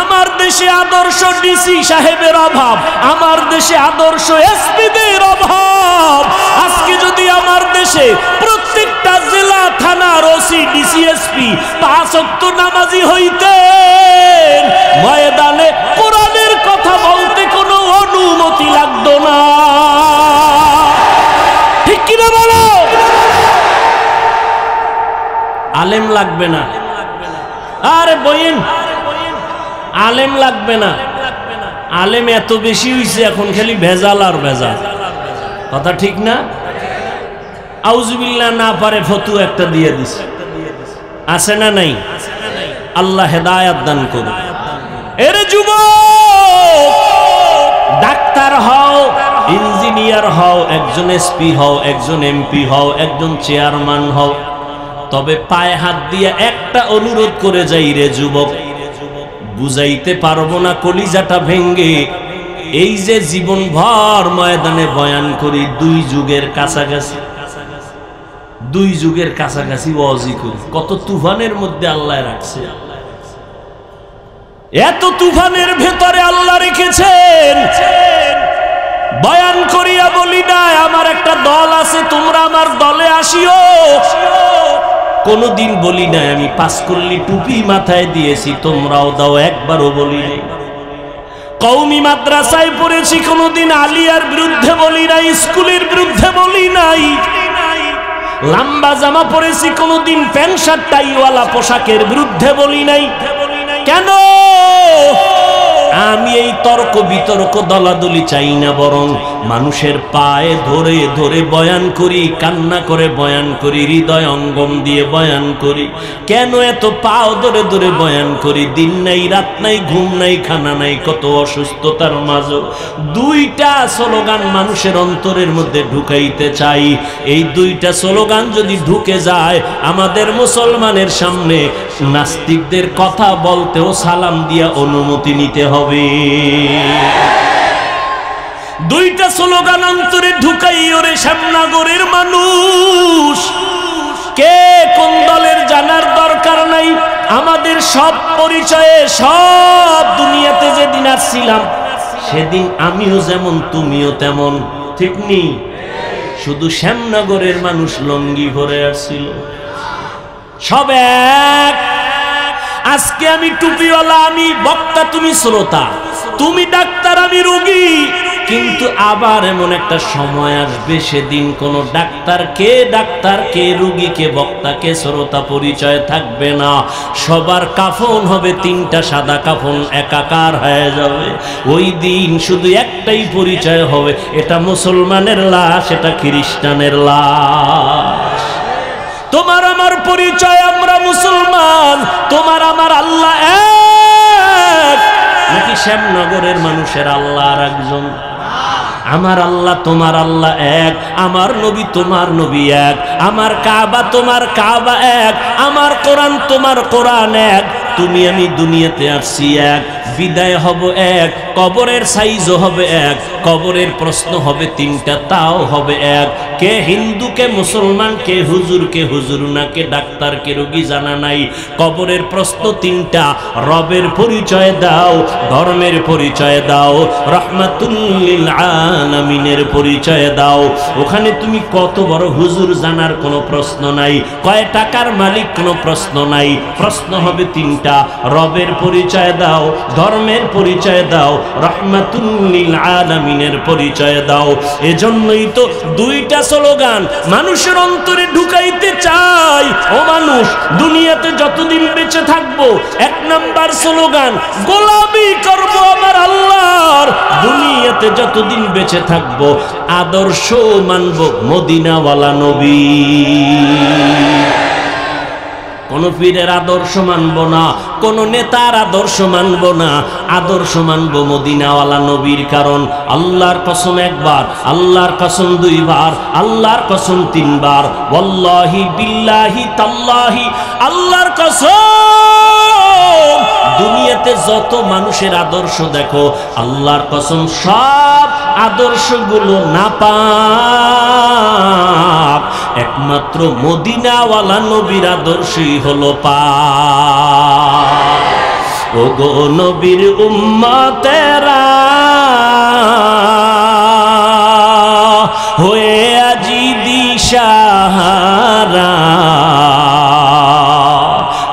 আমার দেশে আদর্শ ডিসি সাহেবের অভাব, আমার দেশে আদর্শ এসপিদের অভাব। আজকে যদি আমার দেশে প্রত্যেকটা জেলা থানার ওসি ডিসি এসপি 5 ওয়াক্ত নামাজি হইতেন, ময়দানে কোরআনের কথা বলতে কোনো অনুমতি লাগতো না। ঠিক কিনা বলো? আলেম লাগবে না, আরে বইন আলেম লাগবে না। আলেম এত বেশি হইছে এখন, খালি ভেজাল আর ভেজাল। কথা ঠিক না? আউযুবিল্লাহ না পারে ফতোয়া একটা দিয়ে দিছে, আছে না নাই? আল্লাহ হেদায়েত দান করুন। এর যুবক, ডাক্তার হও, ইঞ্জিনিয়ার হও, একজন এসপি হও, একজন এমপি হও, একজন চেয়ারম্যান হও, তবে পায়ে হাত দিয়ে একটা অনুরোধ করে যাই রে যুবক, বুঝাইতে পারবো না কলিজাটা ভেঙ্গে। এই যে জীবন ভর ময়দানে বয়ান করি, 2 যুগের কাছাকাছি, 2 যুগের কাছাকাছি ওয়াজি করি, কত তুফানের মধ্যে আল্লাহ রাখছে। এত তুফানের ভেতরে আল্লাহ রেখেছেন, বয়ান করিয়া বলি না আমার একটা দল আছে, তোমরা আমার দলে আসিও। কোনদিন বলি নাই আমি 5 কল্লি টুপি মাথায় দিয়েছি তোমরাও দাও, একবারও বলি নাই। কওমি মাদ্রাসায় পড়েছি, কোনদিন আলিয়ার বিরুদ্ধে বলি নাই, স্কুলের বিরুদ্ধে বলি নাই। লম্বা জামা পরেছি, কোনদিন প্যান্ট শার্ট টাইওয়ালা পোশাকের বিরুদ্ধে বলি নাই। কেন? আমি এই তর্ক বিতর্ক দলাদলি চাই না, বরং মানুষের পায়ে ধরে ধরে বয়ান করি, কান্না করে বয়ান করি, হৃদয় অঙ্গম দিয়ে বয়ান করি। কেন এত পাও ধরে ধরে বয়ান করি? দিন নাই, রাত নাই, ঘুম নাই, খানা নাই, কত অসুস্থতার মাঝে 2টা স্লোগান মানুষের অন্তরের মধ্যে ঢুকাইতে চাই। এই 2টা স্লোগান যদি ঢুকে যায়, আমাদের মুসলমানের সামনে নাস্তিকদের কথা বলতেও সালাম দিয়া অনুমতি নিতে হবে। 2টা স্লোগান অন্তরে ঢুকাই ওরে শ্যামনগরের মানুষ। কে কোন দলের জানার দরকার নাই। আমাদের সব পরিচয়ে, সব দুনিয়াতে যেদিন আসছিলাম সেদিন আমিও যেমন তুমিও তেমন, ঠিক নেই? শুধু শ্যামনগরের মানুষ লঙ্গি ভরে আসছিল, সব এক। আজকে আমি টুপিওয়ালা, আমি বক্তা, তুমি শ্রোতা, তুমি ডাক্তার, আমি রোগী। কিন্তু আবার এমন একটা সময় আসবে সেদিন কোন ডাক্তার কে রোগী, কে বক্তা, কে শ্রোতা পরিচয় থাকবে না। সবার কাফন হবে তিনটা সাদা কাফন, একাকার হয়ে যাবে। ওই দিন শুধু একটাই পরিচয় হবে, এটা মুসলমানের লাশ, এটা খ্রিস্টানের লাশ। তোমার আমার পরিচয়, আমরা মুসলমান, তোমার আমার আল্লাহ এক, নাকি শ্যামনগরের মানুষের আল্লাহ আর একজন? আমার আল্লাহ তোমার আল্লাহ এক, আমার নবী তোমার নবী এক, আমার কাবা তোমার কাবা এক, আমার কোরআন তোমার কোরআন এক। তুমি আমি দুনিয়াতে আসছি এক, বিদায় হব এক, কবরের সাইজও হবে এক, কবরের প্রশ্ন হবে তিনটা, তাও হবে এক। কে হিন্দু, কে মুসলমান, কে হুজুর না, কে ডাক্তার, কে রোগী জানা নাই। কবরের প্রশ্ন তিনটা, রবের পরিচয় দাও, ধর্মের পরিচয় দাও, রহমাতুল লিল আলামিনের পরিচয় দাও। ওখানে তুমি কত বড় হুজুর জানার কোনো প্রশ্ন নাই, কয় টাকার মালিক কোনো প্রশ্ন নাই। প্রশ্ন হবে তিনটা, রবের পরিচয় দাও, ধর্মের পরিচয় দাও, রহমাতুল লিল আলামিনের পরিচয় দাও। এজন্যই তো দুইটা স্লোগান মানুষের অন্তরে ঢুকাইতে চাই। ও মানুষ, দুনিয়াতে যতদিন বেঁচে থাকবো, এক নাম্বার স্লোগান গোলামি করব আমার আল্লাহর। দুনিয়াতে যতদিন বেঁচে থাকবো আদর্শ মানব মদিনাওয়ালা নবী। কোন পীরের আদর্শ মানব না, কোন নেতার আদর্শ মানব না, আদর্শ মানব মদিনাওয়ালা নবীর। কারণ আল্লাহর কসম একবার, আল্লাহর কসম দুইবার, আল্লাহর কসম তিনবার, ওয়াল্লাহি বিল্লাহি তাল্লাহি, আল্লাহর কসম। দুনিয়াতে যত মানুষের আদর্শ দেখো, আল্লাহর কসম সব আদর্শগুলো নাপাক, একমাত্র মদিনাওয়ালা নবীর আদর্শই হলো পাক। ও গো নবীর উম্মতেরা হয়ে আজি দিশাহারা,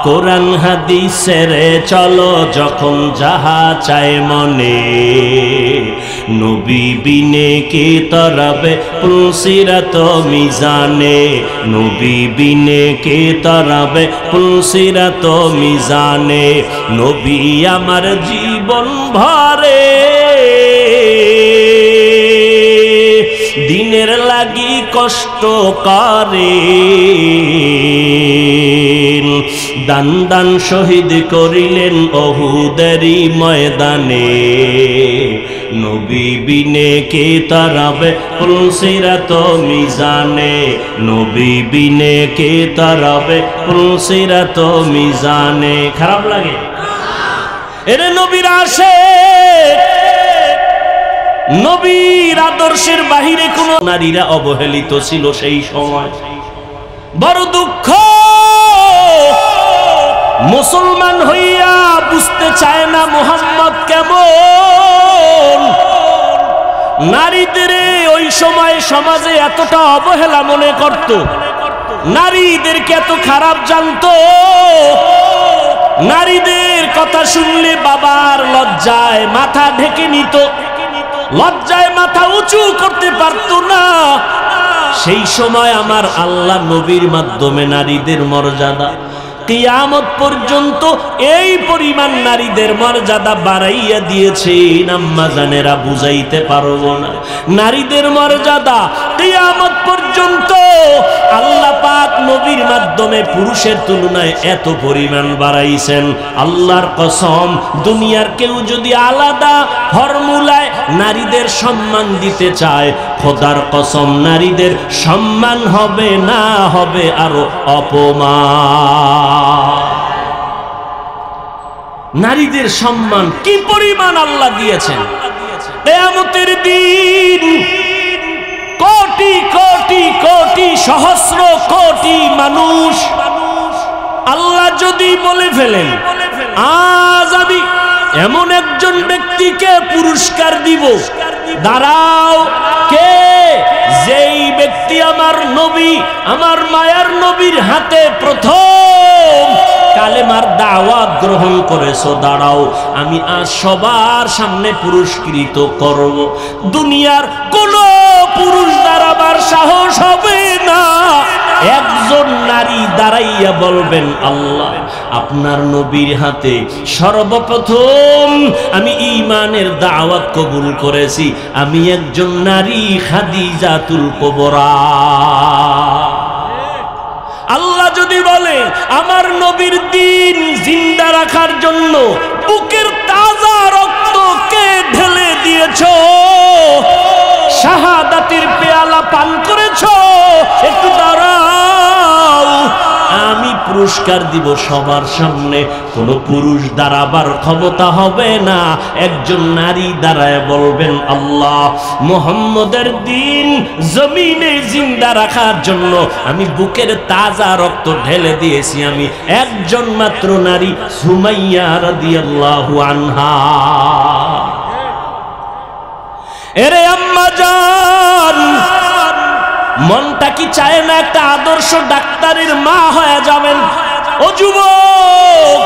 কোরআন হাদিসের চলো যখন যাহা চায় মনে, নবী বিনে কে তরবে পুলসিরাত মিজানে, নবী বিনে কে তরবে পুলসিরাত মিজানে। নবী আমার জীবন ভরে দিনের লাগি কষ্ট করে, দান দান শহীদ করিলেন অহুদেরই ময়দানে, নবী বিনে কে তারাবে পুলসিরাত মিজানে, নবী বিনে কে তারাবে পুলসিরাত মিজানে। খারাপ লাগে? এরে নবীর আশিক, নবীর আদর্শের বাহিরে কোন নারীরা অবহেলিত ছিল সেই সময়। বড় দুঃখ, মুসলমান হইয়া বুঝতে চায় না মুহাম্মদ কেমন। নারীদের ওই সময় সমাজে এতটা অবহেলা মনে করত, নারীদেরকে এত খারাপ জানতো। নারীদের কথা শুনলে বাবার লজ্জায় মাথা ঢেকে নিত, লজ্জায় মাথা উঁচু করতে পারত না। সেই সময় আমার আল্লাহ নবীর মাধ্যমে নারীদের মর্যাদা কিয়ামত পর্যন্ত এই পরিমাণ নারীদের মর্যাদা বাড়াইয়া দিয়েছেন, আম্মা জানেরা বুঝাইতে পারবো না। নারীদের মর্যাদা কিয়ামত পর্যন্ত আল্লাহ পাক নবীর মাধ্যমে পুরুষের তুলনায় এত পরিমাণ বাড়াইছেন। আল্লাহর কসম, দুনিয়ার কেউ যদি আলাদা ফর্মুলায় নারীদের সম্মান দিতে চায়, খোদার কসম নারীদের সম্মান হবে না, হবে আরো অপমান। নারীদের সম্মান কি পরিমাণ আল্লাহ দিয়েছেন। কিয়ামতের দিন কোটি কোটি কোটি কোটি সহস্র কোটি মানুষ আল্লাহ যদি বলে ফেলেন আজ আমি এমন একজন ব্যক্তিকে পুরস্কার দিব, দাঁড়াও, কে? যেই ব্যক্তি আমার নবী, আমার মায়ার নবীর হাতে প্রথম কালেমার দাওয়াত গ্রহণ করেছো, দাঁড়াও, আমি আজ সবার সামনে পুরস্কৃত করব। দুনিয়ার কোন পুরুষ দাঁড়াবার সাহস হবে না। একজন নারী দাঁড়াইয়া বলবেন, আল্লাহ আপনার নবীর হাতে সর্বপ্রথম আমি ঈমানের দাওয়াত কবুল করেছি, আমি একজন নারী খাদিজাতুল কুবরা। আল্লাহ যদি বলে আমার নবীর দ্বীন জিন্দা রাখার জন্য বুকের তাজা রক্তকে ঢেলে দিয়েছো, শাহাদাতের পেয়ালা পান করেছো, একটু দাঁড়াও, আমি পুরস্কার দিব সবার সামনে। কোন পুরুষ দাঁড়াবার ক্ষমতা হবে না, একজন নারী দাঁড়ায় বলবেন, আল্লাহ মুহাম্মদের দ্বীন জমিনে জিন্দা রাখার জন্য আমি বুকের তাজা রক্ত ঢেলে দিয়েছি, আমি একজন মাত্র নারী, সুমাইয়া রাদিয়াল্লাহু আনহা। এরে আম্মা জান, মনটা কি চায় না একটা আদর্শ ডাক্তারের মা হয়ে যাবেন? ও যুবক,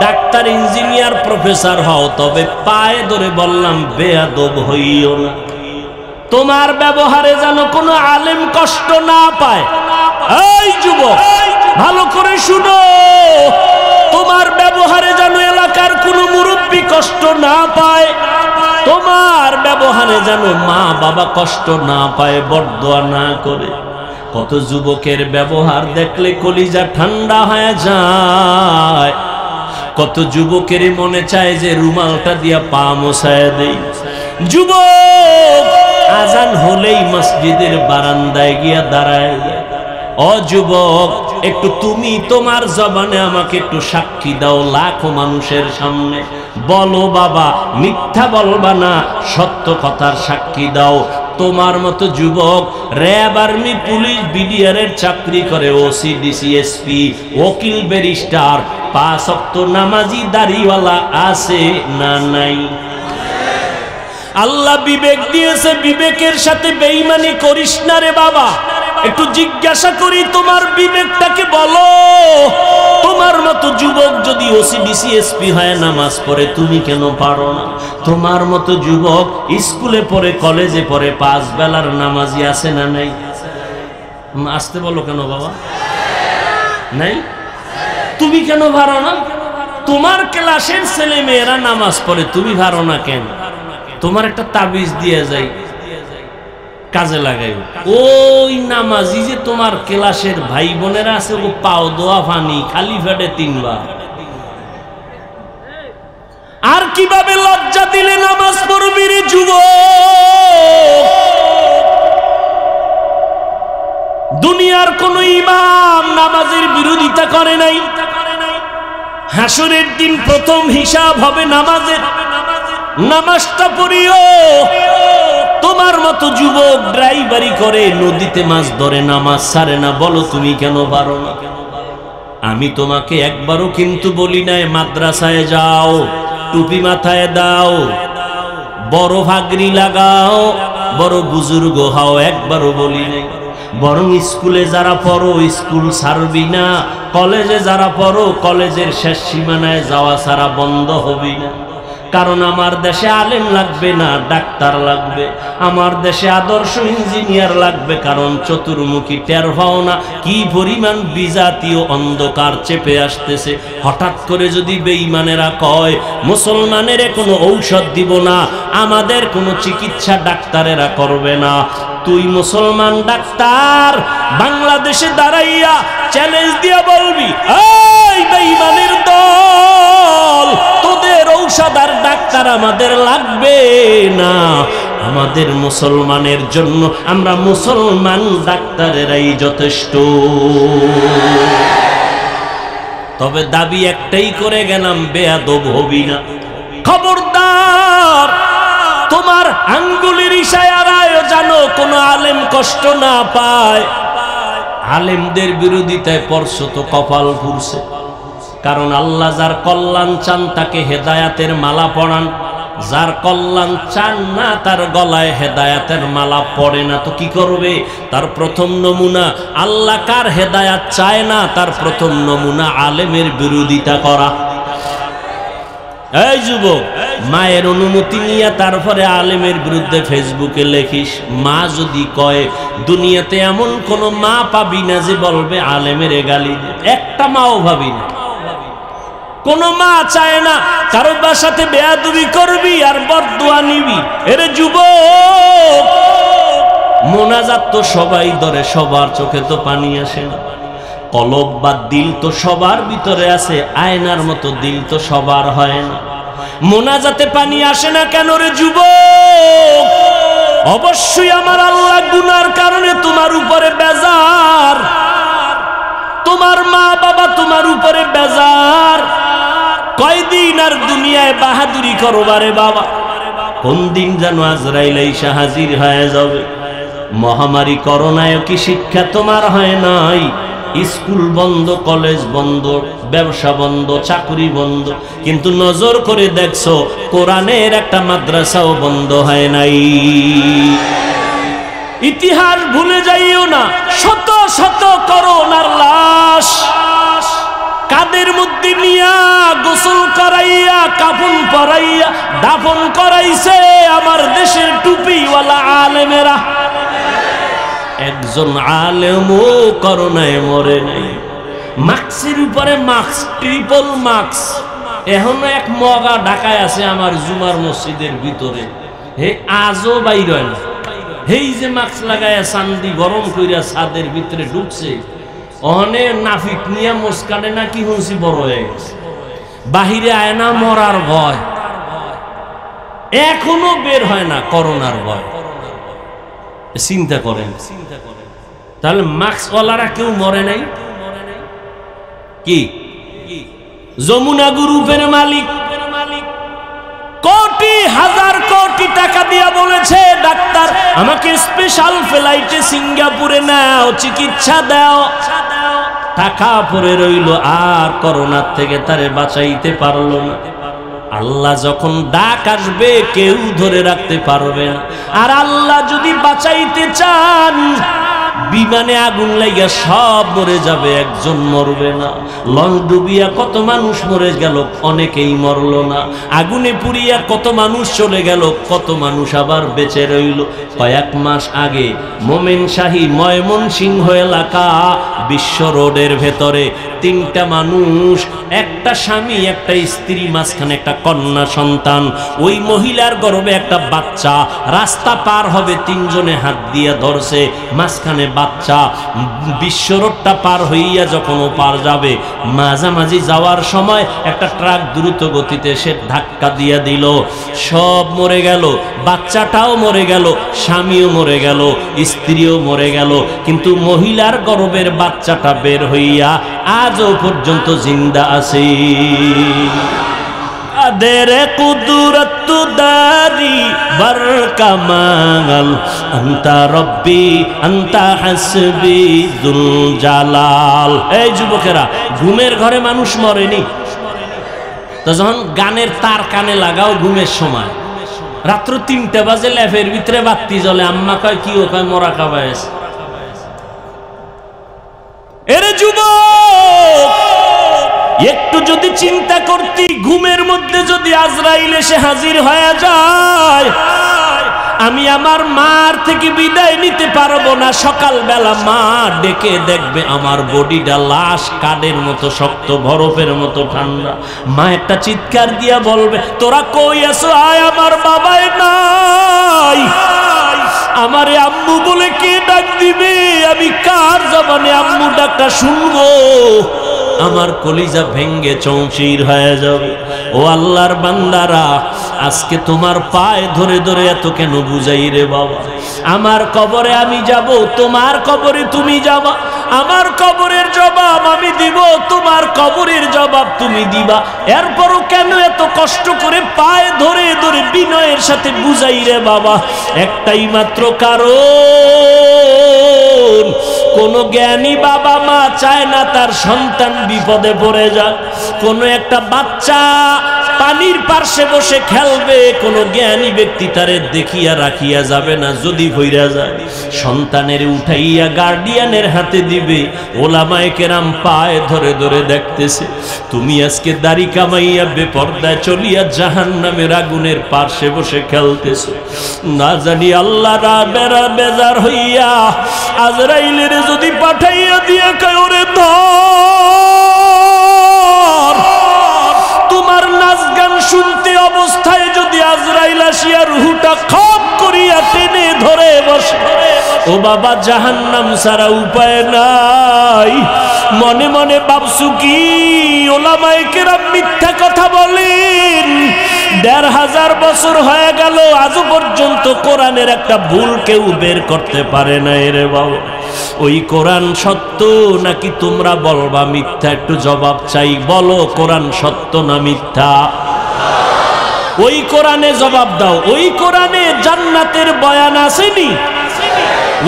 ডাক্তার, ইঞ্জিনিয়ার, প্রফেসর হও, তবে পায়ে ধরে বললাম বেয়াদব হইও না। তোমার ব্যবহারে যেন কোনো আলেম কষ্ট না পায়। এই যুবক, ভালো করে শুনো, তোমার ব্যবহারে যেন এলাকার কোনো মুরব্বী কষ্ট না পায়, তোমার ব্যবহারে যেন মা বাবা কষ্ট না পায়, বরদোয়া না করে। কত যুবকের ব্যবহার দেখলে কলিজা ঠান্ডা হয়ে যায়, কত যুবকের মনে চায় যে রুমালটা দিয়া পা মোছায় দেই। যুবক আজান হলেই মসজিদের বারান্দায় গিয়া দাঁড়ায় যায়। ও যুবক, একটু তুমি তোমার জবানে আমাকে একটু সাক্ষী দাও লাখো মানুষের সামনে, বলো বাবা, মিথ্যা বলবা না, সত্য কথার সাক্ষী দাও। তোমার মতো যুবক র্যাব, আর্মি, পুলিশ, বিডিআরের চাকরি করে, ওসি, ডিসি, এসপি, ওকিল, ব্যারিস্টার, 5 ওয়াক্ত নামাজি দাড়িওয়ালা আছে না নাই? আল্লাহ বিবেক দিয়েছে, বিবেকের সাথে বেঈমানি করিস না রে বাবা। একটু জিজ্ঞাসা করি, তোমার বিবেকটাকে বলো। তোমার মতো যুবক যদি ওসি, ডিসি, এসপি হয়, নামাজ পড়ে, তুমি কেন পারো না? তোমার মতো যুবক স্কুলে পড়ে, কলেজে পড়ে, 5 বেলার নামাজি আছে না নাই? আসতে বলো কেন বাবা? নাই? তুমি কেন পারো না? তোমার ক্লাসের ছেলে মেয়েরা নামাজ পড়ে, তুমি পারো না কেন? তোমার একটা তাবিজ দিয়ে যাই, কাজে লাগাই। ওই নামাজি যে তোমার ক্লাসের ভাই বোনেরা আছে, ও পাও দোয়া পানি খালি ফেটে 3 বার। আর কিভাবে লজ্জা দিলে নামাজ পড়বি রে যুবক? দুনিয়ার কোন ইমাম নামাজের বিরোধিতা করে নাই। হাসরের দিন প্রথম হিসাব হবে নামাজের। নামাজটা পড়িও। তোমার মতো যুবক ড্রাইভারি করে, নদীতে মাছ ধরে, নামাজ ছাড়ে না, বলো তুমি কেন পারো না? আমি তোমাকে একবারও কিন্তু বলি নাই মাদ্রাসায় যাও, টুপি মাথায় দাও, বড় ভাগরি লাগাও, বড় বুজুর্গ হও, একবারও বলি নাই। বরং স্কুলে যারা পড়ো স্কুল ছাড়বি না, কলেজে যারা পড়ো কলেজের শেষ সীমানায় যাওয়া ছাড়া বন্ধ হবি না। কারণ আমার দেশে আলেম লাগবে না, ডাক্তার লাগবে। আমার দেশে আদর্শ ইঞ্জিনিয়ার লাগবে, কারণ চতুর্মুখী টের পাও না কি পরিমাণ বিজাতীয় অন্ধকার চেপে আসতেছে। হঠাৎ করে যদি বেঈমানেরা কয় মুসলমানের কোনো ঔষধ দিব না, আমাদের কোনো চিকিৎসা ডাক্তারেরা করবে না, তুই মুসলমান ডাক্তার বাংলাদেশে দাঁড়াইয়া চ্যালেঞ্জ দিয়া বলবি, এই বেঈমানের দল, তোদের ঔষধ আর ডাক্তার আমাদের লাগবে না, আমাদের মুসলমানের জন্য আমরা মুসলমান ডাক্তারেরাই যথেষ্ট। তবে দাবি একটাই করে গেলাম, বেয়াদব হবি না। খবরদার, তোমার আঙ্গুলের ইশারায় জানো কোন আলেম কষ্ট না পায়। আলেমদের বিরোধিতায় পড়ছো তো কপাল পুড়ছে। কারণ আল্লাহ যার কল্যাণ চান তাকে হেদায়াতের মালা পরান, যার কল্যাণ চান না তার গলায় হেদায়াতের মালা পড়ে না। তো কি করবে? তার প্রথম নমুনা, আল্লাহ কার হেদায়াত চায় না তার প্রথম নমুনা আলেমের বিরোধিতা করা। এই যুবক, মায়ের অনুমতি নিয়ে তারপরে আলেমের বিরুদ্ধে ফেসবুকে লেখিস। মা যদি কয়, দুনিয়াতে এমন কোন মা পাবি না যে বলবে আলেমের গালি, একটা মাও ভাবি না। কোন মা চায় না কারো সাথে বেয়াদবি করবি আর বদদুয়া নিবি। এরে যুবক, মোনাজাত তো সবাই ধরে, সবার চোখে তো পানি আসে না। কলব বা দিল তো সবার ভিতরে আছে, আয়নার মতো দিল তো সবার হয় না। মোনাজাতে পানি আসে না কেন রে যুবক? অবশ্যই আমার আল্লাহ গুনার কারণে তোমার উপরে বেজার, তোমার মা বাবা তোমার উপরে বেজার। কয়দিন আর দুনিয়ায় বাহাদুরি করবারে বাবা? কোন দিন যেন আজরাইল এসে হাজির হয়ে যাবে। মহামারী করোনায় কি শিক্ষা তোমার হয় নাই? স্কুল বন্ধ, কলেজ বন্ধ, ব্যবসা বন্ধ, চাকরি বন্ধ, কিন্তু নজর করে দেখছো কোরআনের একটা মাদ্রাসাও বন্ধ হয় নাই। ইতিহাস ভুলে যাইও না, শত শত করোনার লাশ কাদের মধ্যে নিয়া গোসল করাইয়া কাফন পরাইয়া দাফন করাইছে আমার দেশের টুপিওয়ালা আলেমেরা। একজন আলেমও করোনায় মরে নাই। মাস্কের উপরে মাস্ক, ট্রিপল মাস্ক। এখনো এক মগা ঢাকায় আছে আমার জুমার মসজিদের ভিতরে, হে আজও বাইর হয় না। হেই যে মাস্ক লাগায়া চান্দি গরম কইরা ছাদের ভিতরে ঢুকছে, অনেক নাফিক নিয়ে মুস্কানে নাকি হুঁসি বড় হয়ে গেছে। বাহিরে আয় না, মরার ভয়, এখনো বের হয় না করোনার ভয়। চিন্তা করেন, তাহলে মাস্কওয়ালারা কেউ মরে নাই? কি যমুনা গ্রুপের মালিক কোটি হাজার কোটি টাকা দিয়া বলেছে, ডাক্তার আমাকে স্পেশাল ফ্লাইটে সিঙ্গাপুরে নাও, চিকিৎসা দাও। টাকা পড়ে রইল, আর করোনার থেকে তারে বাঁচাইতে পারলো না। আল্লাহ যখন ডাক আসবে কেউ ধরে রাখতে পারবে না। আর আল্লাহ যদি বাঁচাইতে চান, বিমানে আগুন লাইগা সব মরে যাবে, একজন মরবে না। লঞ্চ ডুবিয়া কত মানুষ মরে গেল, অনেকেই মরল না। আগুনে পুড়িয়া কত মানুষ চলে গেল, কত মানুষ আবার বেঁচে রইল। কয়েক মাস আগে মোমেনশাহী ময়মনসিংহ এলাকা বিশ্ব রোডের ভেতরে তিনটা মানুষ, একটা স্বামী একটা স্ত্রী, মাঝখানে একটা কন্যা সন্তান। ওই মহিলার গর্ভে একটা বাচ্চা, রাস্তা পার হবে তিনজনে হাত দিয়ে ধরছে, মাঝখানে বাচ্চা। বিশ্ব রোডটা পার হইয়া যখন ও পার যাবে, মাঝামাঝি যাওয়ার সময় একটা ট্রাক দ্রুত গতিতে সে ধাক্কা দিয়ে দিল। সব মরে গেল, বাচ্চাটাও মরে গেল, স্বামীও মরে গেল, স্ত্রীও মরে গেল। কিন্তু মহিলার গর্ভের বাচ্চাটা বের হইয়া আজও পর্যন্ত জিন্দা আছে। কাদের কুদরত দারি বার কামাল, আনতা রব্বি আনতা হাসবি যুল জালাল। এই যুবকেরা, ঘুমের ঘরে মানুষ মরেনি তো যখন গানের তার কানে লাগাও ঘুমের সময়, রাত্র ৩টা বাজে ল্যাফের ভিতরে বাতি জ্বলে, আম্মা কয় কি ও কয় মরা খাবাইস। এরে যুবক, একটু যদি চিন্তা করতি, ঘুমের মধ্যে যদি আজরাইল এসে হাজির হয়ে যায়, আমি আমার মার থেকে বিদায় নিতে পারবো না। সকালবেলা মা ডেকে দেখবে আমার বডিটা লাশ, কাঠের মতো শক্ত, বরফের মতো ঠান্ডা। মা একটা চিৎকার দিয়া বলবে, তোরা কই আছো, আয়, আমার বাবাই নাই। আমারে আম্মু বলে কে ডাক দিবে? আমি কার জবানে আম্মু ডাকটা শুনবো? আমার কলিজা ভেঙ্গে চৌচির হয়ে যাবে। ও আল্লাহর বান্দারা, আজকে তোমার পায়ে ধরে ধরে এত কেন বুঝাই রে বাবা? আমার কবরে আমি যাব, তোমার কবরে তুমি যাবা। আমার কবরের জবাব আমি দিব, তোমার কবরের জবাব তুমি দিবা। এরপরও কেন এত কষ্ট করে পায়ে ধরে ধরে বিনয়ের সাথে বুঝাই রে বাবা? একটাই মাত্র কারণ, কোন জ্ঞানী বাবা মা চায় না তার সন্তান বিপদে পড়ে যাক। কোন একটা বাচ্চা পানির পার্শ্বে বসে খেলবে, কোন জ্ঞানী ব্যক্তি তারে দেখিয়া রাখিয়া যাবে না, যদি ভইরা যায় সন্তানের উঠাইয়া গার্ডিয়ানের হাতে দিবে। ওলামায়ে কেরাম পায়ে ধরে ধরে দেখতেছে, তুমি আজকে দাড়ি কামাইয়া বেপর্দায় চলিয়া জাহান্নামের আগুনের পার্শ্বে বসে খেলতেছো। না জানি আল্লাহ রাবেরা বেজার হইয়া আজরাইলের যদি পাঠাইয়া দিয়া কয় ওরে ধর, তোমার নাচ গান শুনতে অবস্থায় যদি আজরাইল আসিয়া রুহুটা খপ করিয়া টেনে ধরে বসে, ও বাবা জাহান্নাম ছাড়া উপায় নাই। মনে মনে ভাবছু কি ওলামায়ে কেরাম মিথ্যা কথা বলেন? ১৫০০ বছর হয়ে গেল, আজও পর্যন্ত কোরআনের একটা ভুল কেউ বের করতে পারে না রে বাবা। ওই কোরআন সত্য নাকি তোমরা বলবা মিথ্যা? একটু জবাব চাই, বলো কোরআন সত্য না মিথ্যা? ওই কোরআনে জবাব দাও। ওই কোরআনে জান্নাতের বয়ান আসেনি?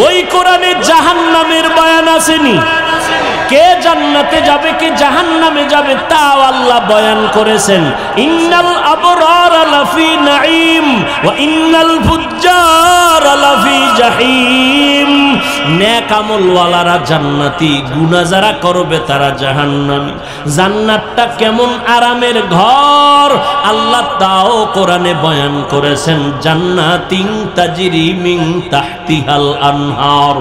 ওই কোরআনে জাহান্নামের বয়ান আসেনি? কে জান্নাতে যাবে কে জাহান্নামে যাবে তাও আল্লাহ বয়ান করেছেন। ইন্নাল আবরার লাফি নাঈম ওয়া ইন্নাল ফুজ্জার লাফি জাহিম। নেক আমলওয়ালারা জান্নাতি, গুনাহ যারা করবে তারা জাহান্নামী। জান্নাতটা কেমন আরামের ঘর আল্লাহ তাও কোরআনে বয়ান করেছেন। জান্নাতিন তাজরি মিন তাহতিহাল আনহার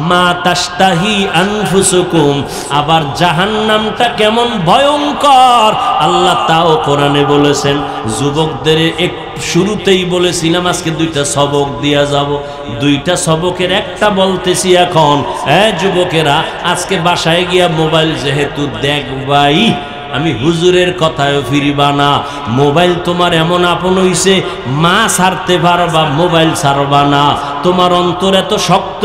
মা তাশতাহি আনফুসুকুম। আবার জাহান্নামটা কেমন ভয়ঙ্কর আল্লাহ তাও কোরআনে বলেছেন। যুবকদের এক শুরুতেই বলেছিলাম আজকে দুইটা সবক দিয়া যাব। দুইটা সবকের একটা বলতেছি এখন। যুবকেরা আজকে বাসায় গিয়া মোবাইল যেহেতু দেখবাই, আমি হুজুরের কথায় ফিরিবা না। মোবাইল তোমার এমন আপন হইছে, মা ছাড়তে পারবা, মোবাইল ছাড়বা না। তোমার অন্তর এত শক্ত,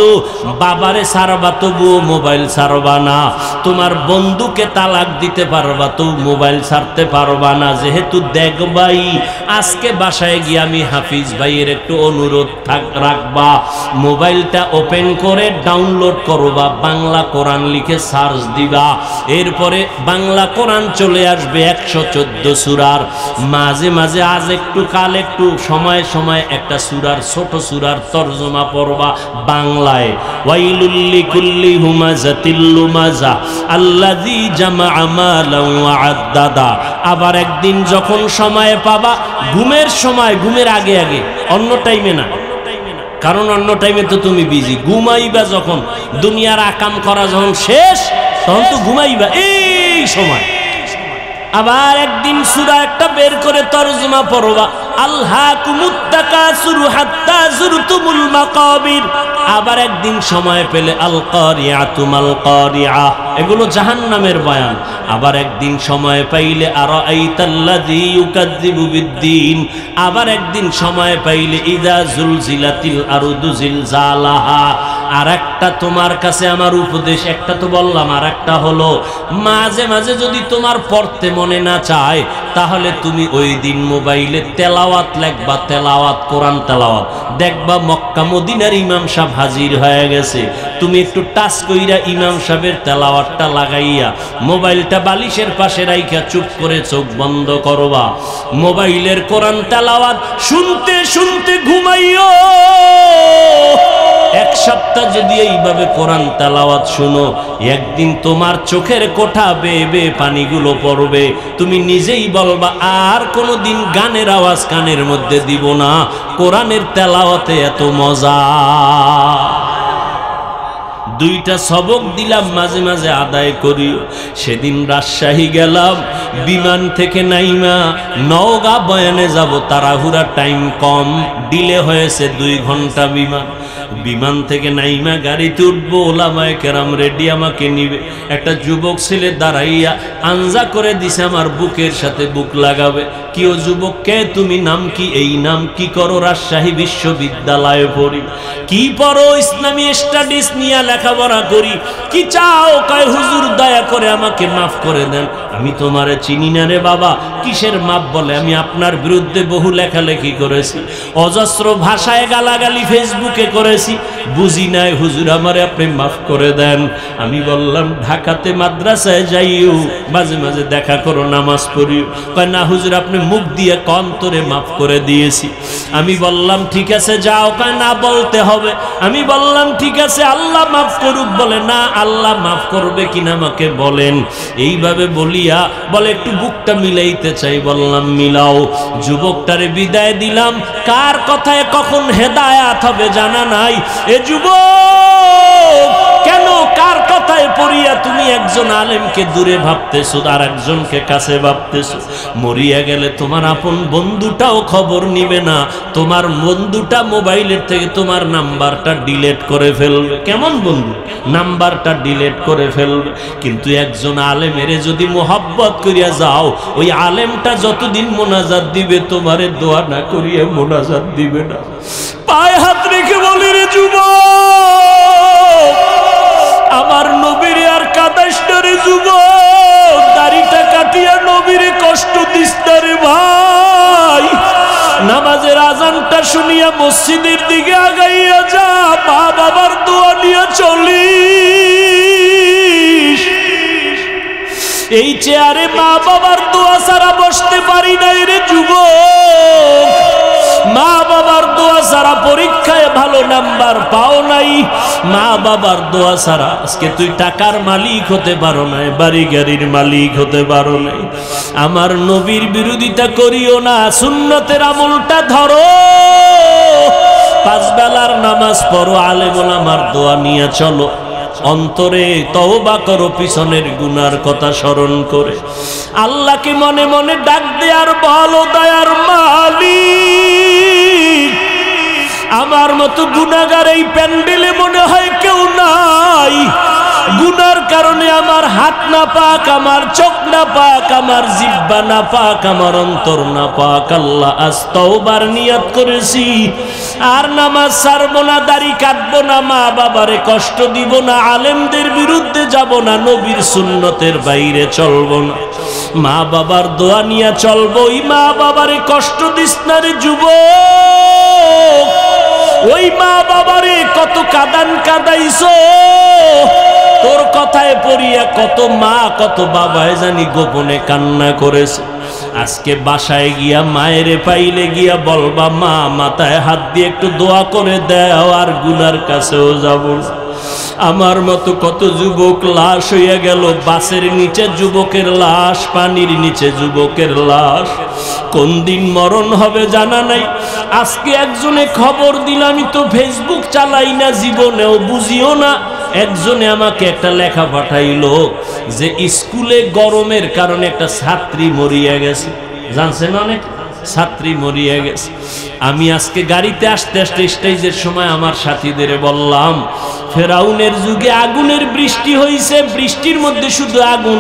বাবারে ছাড়বা তবুও মোবাইল ছাড়বা না। তোমার বন্ধুকে তালাক দিতে পারবা তো মোবাইল ছাড়তে পারবা না। যেহেতু দেখবাই, আজকে বাসায় গিয়ে আমি হাফিজ ভাইয়ের একটু অনুরোধ রাখবা, মোবাইলটা ওপেন করে ডাউনলোড করবা, বাংলা কোরআন লিখে সার্চ দিবা। এরপরে বাংলা কোরআন চলে আসবে 114 সূরার। মাঝে মাঝে আজ একটু কাল একটু সময় সময় একটা সূরার ছোট সূরার তরজমা পড়বা বাংলায়। ওয়াইলুল লিকুল্লি হুমাযাতিল লুমাযা আল্লাযী জামাআ মালান ওয়া আদ্দাদা। আবার একদিন যখন সময় পাবা, ঘুমের সময়, ঘুমের আগে আগে, অন্য টাইমে না, কারণ অন্য টাইমে তো তুমি বিজি। ঘুমাইবা যখন, দুনিয়ার আকাম করা যখন শেষ, তখন তো ঘুমাইবা এই সময়। আবার একদিন সূরা একটা বের করে তরজমা পড়বা, আলহাকুমুত তাকাসুরু হাত্তা যুরতুমুল মাকাবির। আবার একদিন সময় পেলে আল কারিআতু মাল কারিআ, এগুলো জাহান্নামের বয়ান। আবার একদিন সময় পাইলে আরাআইতাল্লাযী ইউকাযযিবু বিদ্দীন। আবার একদিন সময় পাইলে ইযা জুলজিলাতিল আরদু জিলজালাহা। আর একটা তোমার কাছে আমার উপদেশ, একটা তো বললাম, আর একটা হলো মাঝে মাঝে যদি তোমার পড়তে মনে না চায়, তাহলে তুমি ওই দিন মোবাইলে তেলাওয়াত লেখবা, তেলাওয়াত, কোরআন তেলাওয়াত। দেখবা মক্কা মদিনার ইমাম সাহেব হাজির হয়ে গেছে। তুমি একটু টাচ কইরা ইমাম সাহেবের তেলাওয়াতটা লাগাইয়া মোবাইলটা বালিশের পাশে রাইখা চুপ করে চোখ বন্ধ করবা। মোবাইলের কোরআন তেলাওয়াত শুনতে শুনতে ঘুমাইও। এক সপ্তাহ যদি এইভাবে কোরআন তেলাওয়াত শুনো, একদিন তোমার চোখের কোঠা বেয়ে বেয়ে পানিগুলো পড়বে। তুমি নিজেই বলবা আর কোনোদিন গানের আওয়াজ কানের মধ্যে দিব না, কোরআনের তেলাওয়াতে এত মজা। দুইটা সবক দিলাম, মাঝে মাঝে আদায় করিও। সেদিন রাজশাহী গেলাম, বিমান থেকে নাইমা নওগাঁ বয়ানে যাব, তাড়াহুড়া, টাইম কম, ডিলে হয়েছে 2 ঘন্টা বিমান। বিমান থেকে নাইমা গাড়িতে উঠবো, ওলামায়ে কেরাম রেডি, আমাকে নিবে। একটা যুবক ছেলে দাঁড়াইয়া আঞ্জা করে দিছে আমার বুকের সাথে বুক লাগাবে। কি ও যুবক, কে তুমি, নাম কি? এই নাম। কি করো? রাজশাহী বিশ্ববিদ্যালয়ে পড়ি। কি পড়ো? ইসলামী স্টাডিজ নিয়ে লেখাপড়া করি। কি চাও? কয় হুজুর দয়া করে আমাকে মাফ করে দেন, আমি তোমারে চিনি না রে বাবা। কিসের মাপ? বলে আমি আপনার বিরুদ্ধে বহু লেখালেখি করেছি, অজস্র ভাষায় গালাগালি ফেসবুকে করেছি, বুঝি নাই হুজুর, আমারে আপনি মাফ করে দেন। আমি বললাম ঢাকাতে মাদ্রাসায় যাইও, মাঝে মাঝে দেখা করো, নামাজ পড়িও। কয় না হুজুর, আপনি মুখ দিয়ে অন্তরে মাফ করে দিয়েছি। আমি বললাম ঠিক আছে যাও। কয় না, বলতে হবে। আমি বললাম ঠিক আছে, আল্লাহ মাফ করুক। বলে না, আল্লাহ মাফ করবে কিনা আমাকে বলেন। এইভাবে বলিয়া বলে একটু বুকটা মিলাইতে চাই। বললাম মিলাও। যুবকটারে বিদায় দিলাম। কার কথায় কখন হেদায়াত হবে জানা নাই। এ যুবক, কেন কার কথায় পড়িয়া তুমি একজন আলেমকে দূরে ভাবতেছো আর একজনকে কাছে ভাবতেছো? মরিয়া গেলে তোমার আপন বন্ধুটাও খবর নিবে না। তোমার বন্ধুটা মোবাইলের থেকে তোমার নাম্বারটা ডিলিট করে ফেলবে। কেমন বন্ধু? নাম্বারটা ডিলিট করে ফেলবে। কিন্তু একজন আলেমের যদি মোহাব্বত করিয়া যাও, ওই আলেমটা যতদিন মোনাজাত দিবে তোমারে দোয়া না করিয়া মোনাজাত দিবে না। পায়ে হাত রেখে বলি রে যুবক, আমার নবীর আর কাদাইস না রে যুবক, দাড়িটা কাটিয়া নবীরে কষ্ট দিস না রে ভাই। নামাজের আজানটা শুনিয়া মসজিদের দিকে আগাইয়া যা, মা বাবার দোয়া নিয়ে চলিস। এই চেয়ারে মা বাবার দোয়া ছাড়া বসতে পারি নাই রে যুবক। মা বাবার দোয়া ছাড়া পরীক্ষায় ভালো নাম্বার পাও নাই। মা বাবার দোয়া ছাড়া আজকে তুই টাকার মালিক হতে পারো নাই, বাড়ি গাড়ির মালিক হতে পারো নাই। আমার নবীর বিরোধিতা করিও না, সুন্নতের আমলটা ধরো, পাঁচ বেলার নামাজ পড়ো, আলেম ওলামার দোয়া নিয়ে চলো। অন্তরে তওবা করো পিছনের গুনার কথা স্মরণ করে। আল্লাহকে মনে মনে ডাক দে আর বলো, দয়ার মালিক, আমার মতো গুনাহগার এই প্যান্ডেলে মনে হয় কেউ নাই। গুনার কারণে আমার হাত না পাক, আমার চোখ না পাক, আমার জিহ্বা না পাক, আমার অন্তর না পাক। আল্লাহ আজ তওবার নিয়ত করেছি, আর নামাজ ছাড়বো না, দাড়ি কাটবো না, মা বাবারে কষ্ট দিব না, আলেমদের বিরুদ্ধে যাব না, নবীর সুন্নতের বাইরে চলবো না, মা বাবার দোয়া নিয়ে চলবো। ওই মা বাবারে কষ্ট দিস না রে যুবক। ওই মা বাবারে কত কাদান কাদাইছো, তোর কথায় পড়িয়া কত মা কত বাবায় জানি গোপনে কান্না করেছে। আজকে বাসায় গিয়া মায়েরে পাইলে গিয়া বলবা, মা মাথায় হাত দিয়ে একটু দোয়া করে দাও, আর গুনার কাছেও যাব না। আমার মতো কত যুবক লাশ হইয়া গেল, বাসের নিচে যুবকের লাশ, পানির নিচে যুবকের লাশ। কোন দিন মরণ হবে জানা নাই। আজকে একজনে খবর দিল, আমি তো ফেসবুক চালাই না, জীবনেও বুঝিও না। একজনে আমাকে একটা লেখা পাঠাইলো যে স্কুলে গরমের কারণে একটা ছাত্রী মরিয়া গেছে। জানছেন, অনেক ছাত্রী মরিয়া গেছে। আমি আজকে গাড়িতে আসতে আসতে স্টেজের সময় আমার সাথীদের বললাম, ফেরাউনের যুগে আগুনের বৃষ্টি হইছে, বৃষ্টির মধ্যে শুধু আগুন।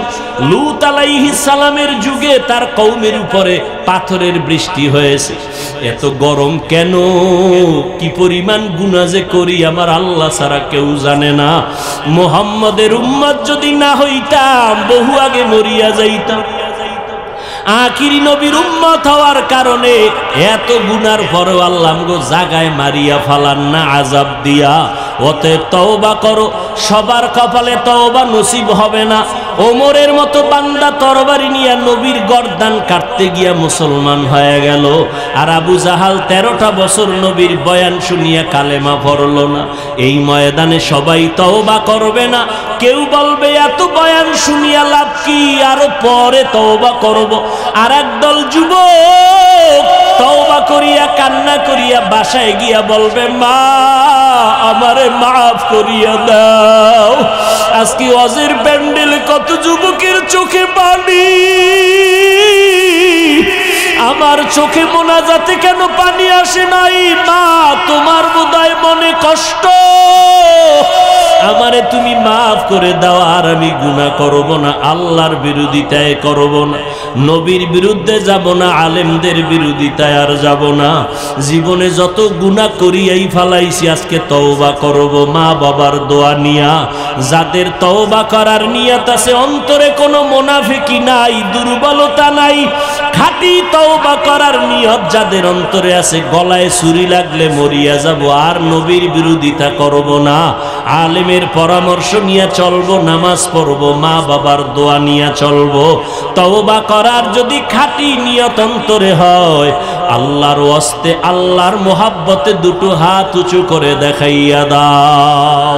লূত আলাইহিস সালামের যুগে তার কওমের উপরে পাথরের বৃষ্টি হয়েছে। এত গরম কেন? কি পরিমাণ গুনাহ যে করি আমার আল্লাহ ছাড়া কেউ জানে না। মুহাম্মদের উম্মত যদি না হইতাম, বহু আগে মরিয়া যাইতাম। আখিরি নবীর উম্মত হওয়ার কারণে এত গুনার পরেও আল্লাহ গো জাগায় মারিয়া ফালান না আযাব দিয়া। অতএব তওবা করো। সবার কপালে তওবা নসিব হবে না। ওমরের মতো বান্দা তরবারি নিয়ে নবীর গর্দান কাটতে গিয়া মুসলমান হয়ে গেল, আর আবু জাহাল 13টা বছর নবীর বয়ান শুনিয়া কালেমা পড়ল না। এই ময়দানে সবাই তওবা করবে না। কেউ বলবে এত বয়ান শুনিয়া লাভ কি, আরো পরে তওবা করব। আর একদল যুবক তওবা করিয়া কান্না করিয়া বাসায় গিয়া বলবে, মা আমারে মাফ করিয়া দাও। আজকে ওয়াজের প্যান্ডেলে কত যুবকের চোখে পানি, আমার চোখে মোনাজাতে কেন পানি আসে নাই? মা, তোমার বোধহয় মনে কষ্ট, আমারে তুমি মাফ করে দাও, আর আমি গুনাহ করব না, আল্লাহর বিরোধিতায় করব না, নবীর বিরুদ্ধে যাব না, আলেমদের বিরোধিতায় আর যাব না। জীবনে যত গুনাহ করিয়াই ফালাইছি আজকে তওবা করব মা বাবার দোয়া নিয়া। যাদের তওবা করার নিয়ত আছে, অন্তরে কোনো মুনাফিকি নাই, দুর্বলতা নাই, খাঁটি তওবা করার নিয়ত যাদের অন্তরে আছে, গলায় ছুরি লাগলে মরিয়া যাব, আর নবীর বিরোধিতা করব না, আলেমের পরামর্শ নিয়ে চলবো, নামাজ পড়বো, মা বাবার দোয়া নিয়ে চলবো। তওবা করার যদি খাঁটি নিয়ত অন্তরে হয়, আল্লাহর ওয়াস্তে, আল্লাহর মোহাব্বতে দুটো হাত উঁচু করে দেখাইয়া দাও।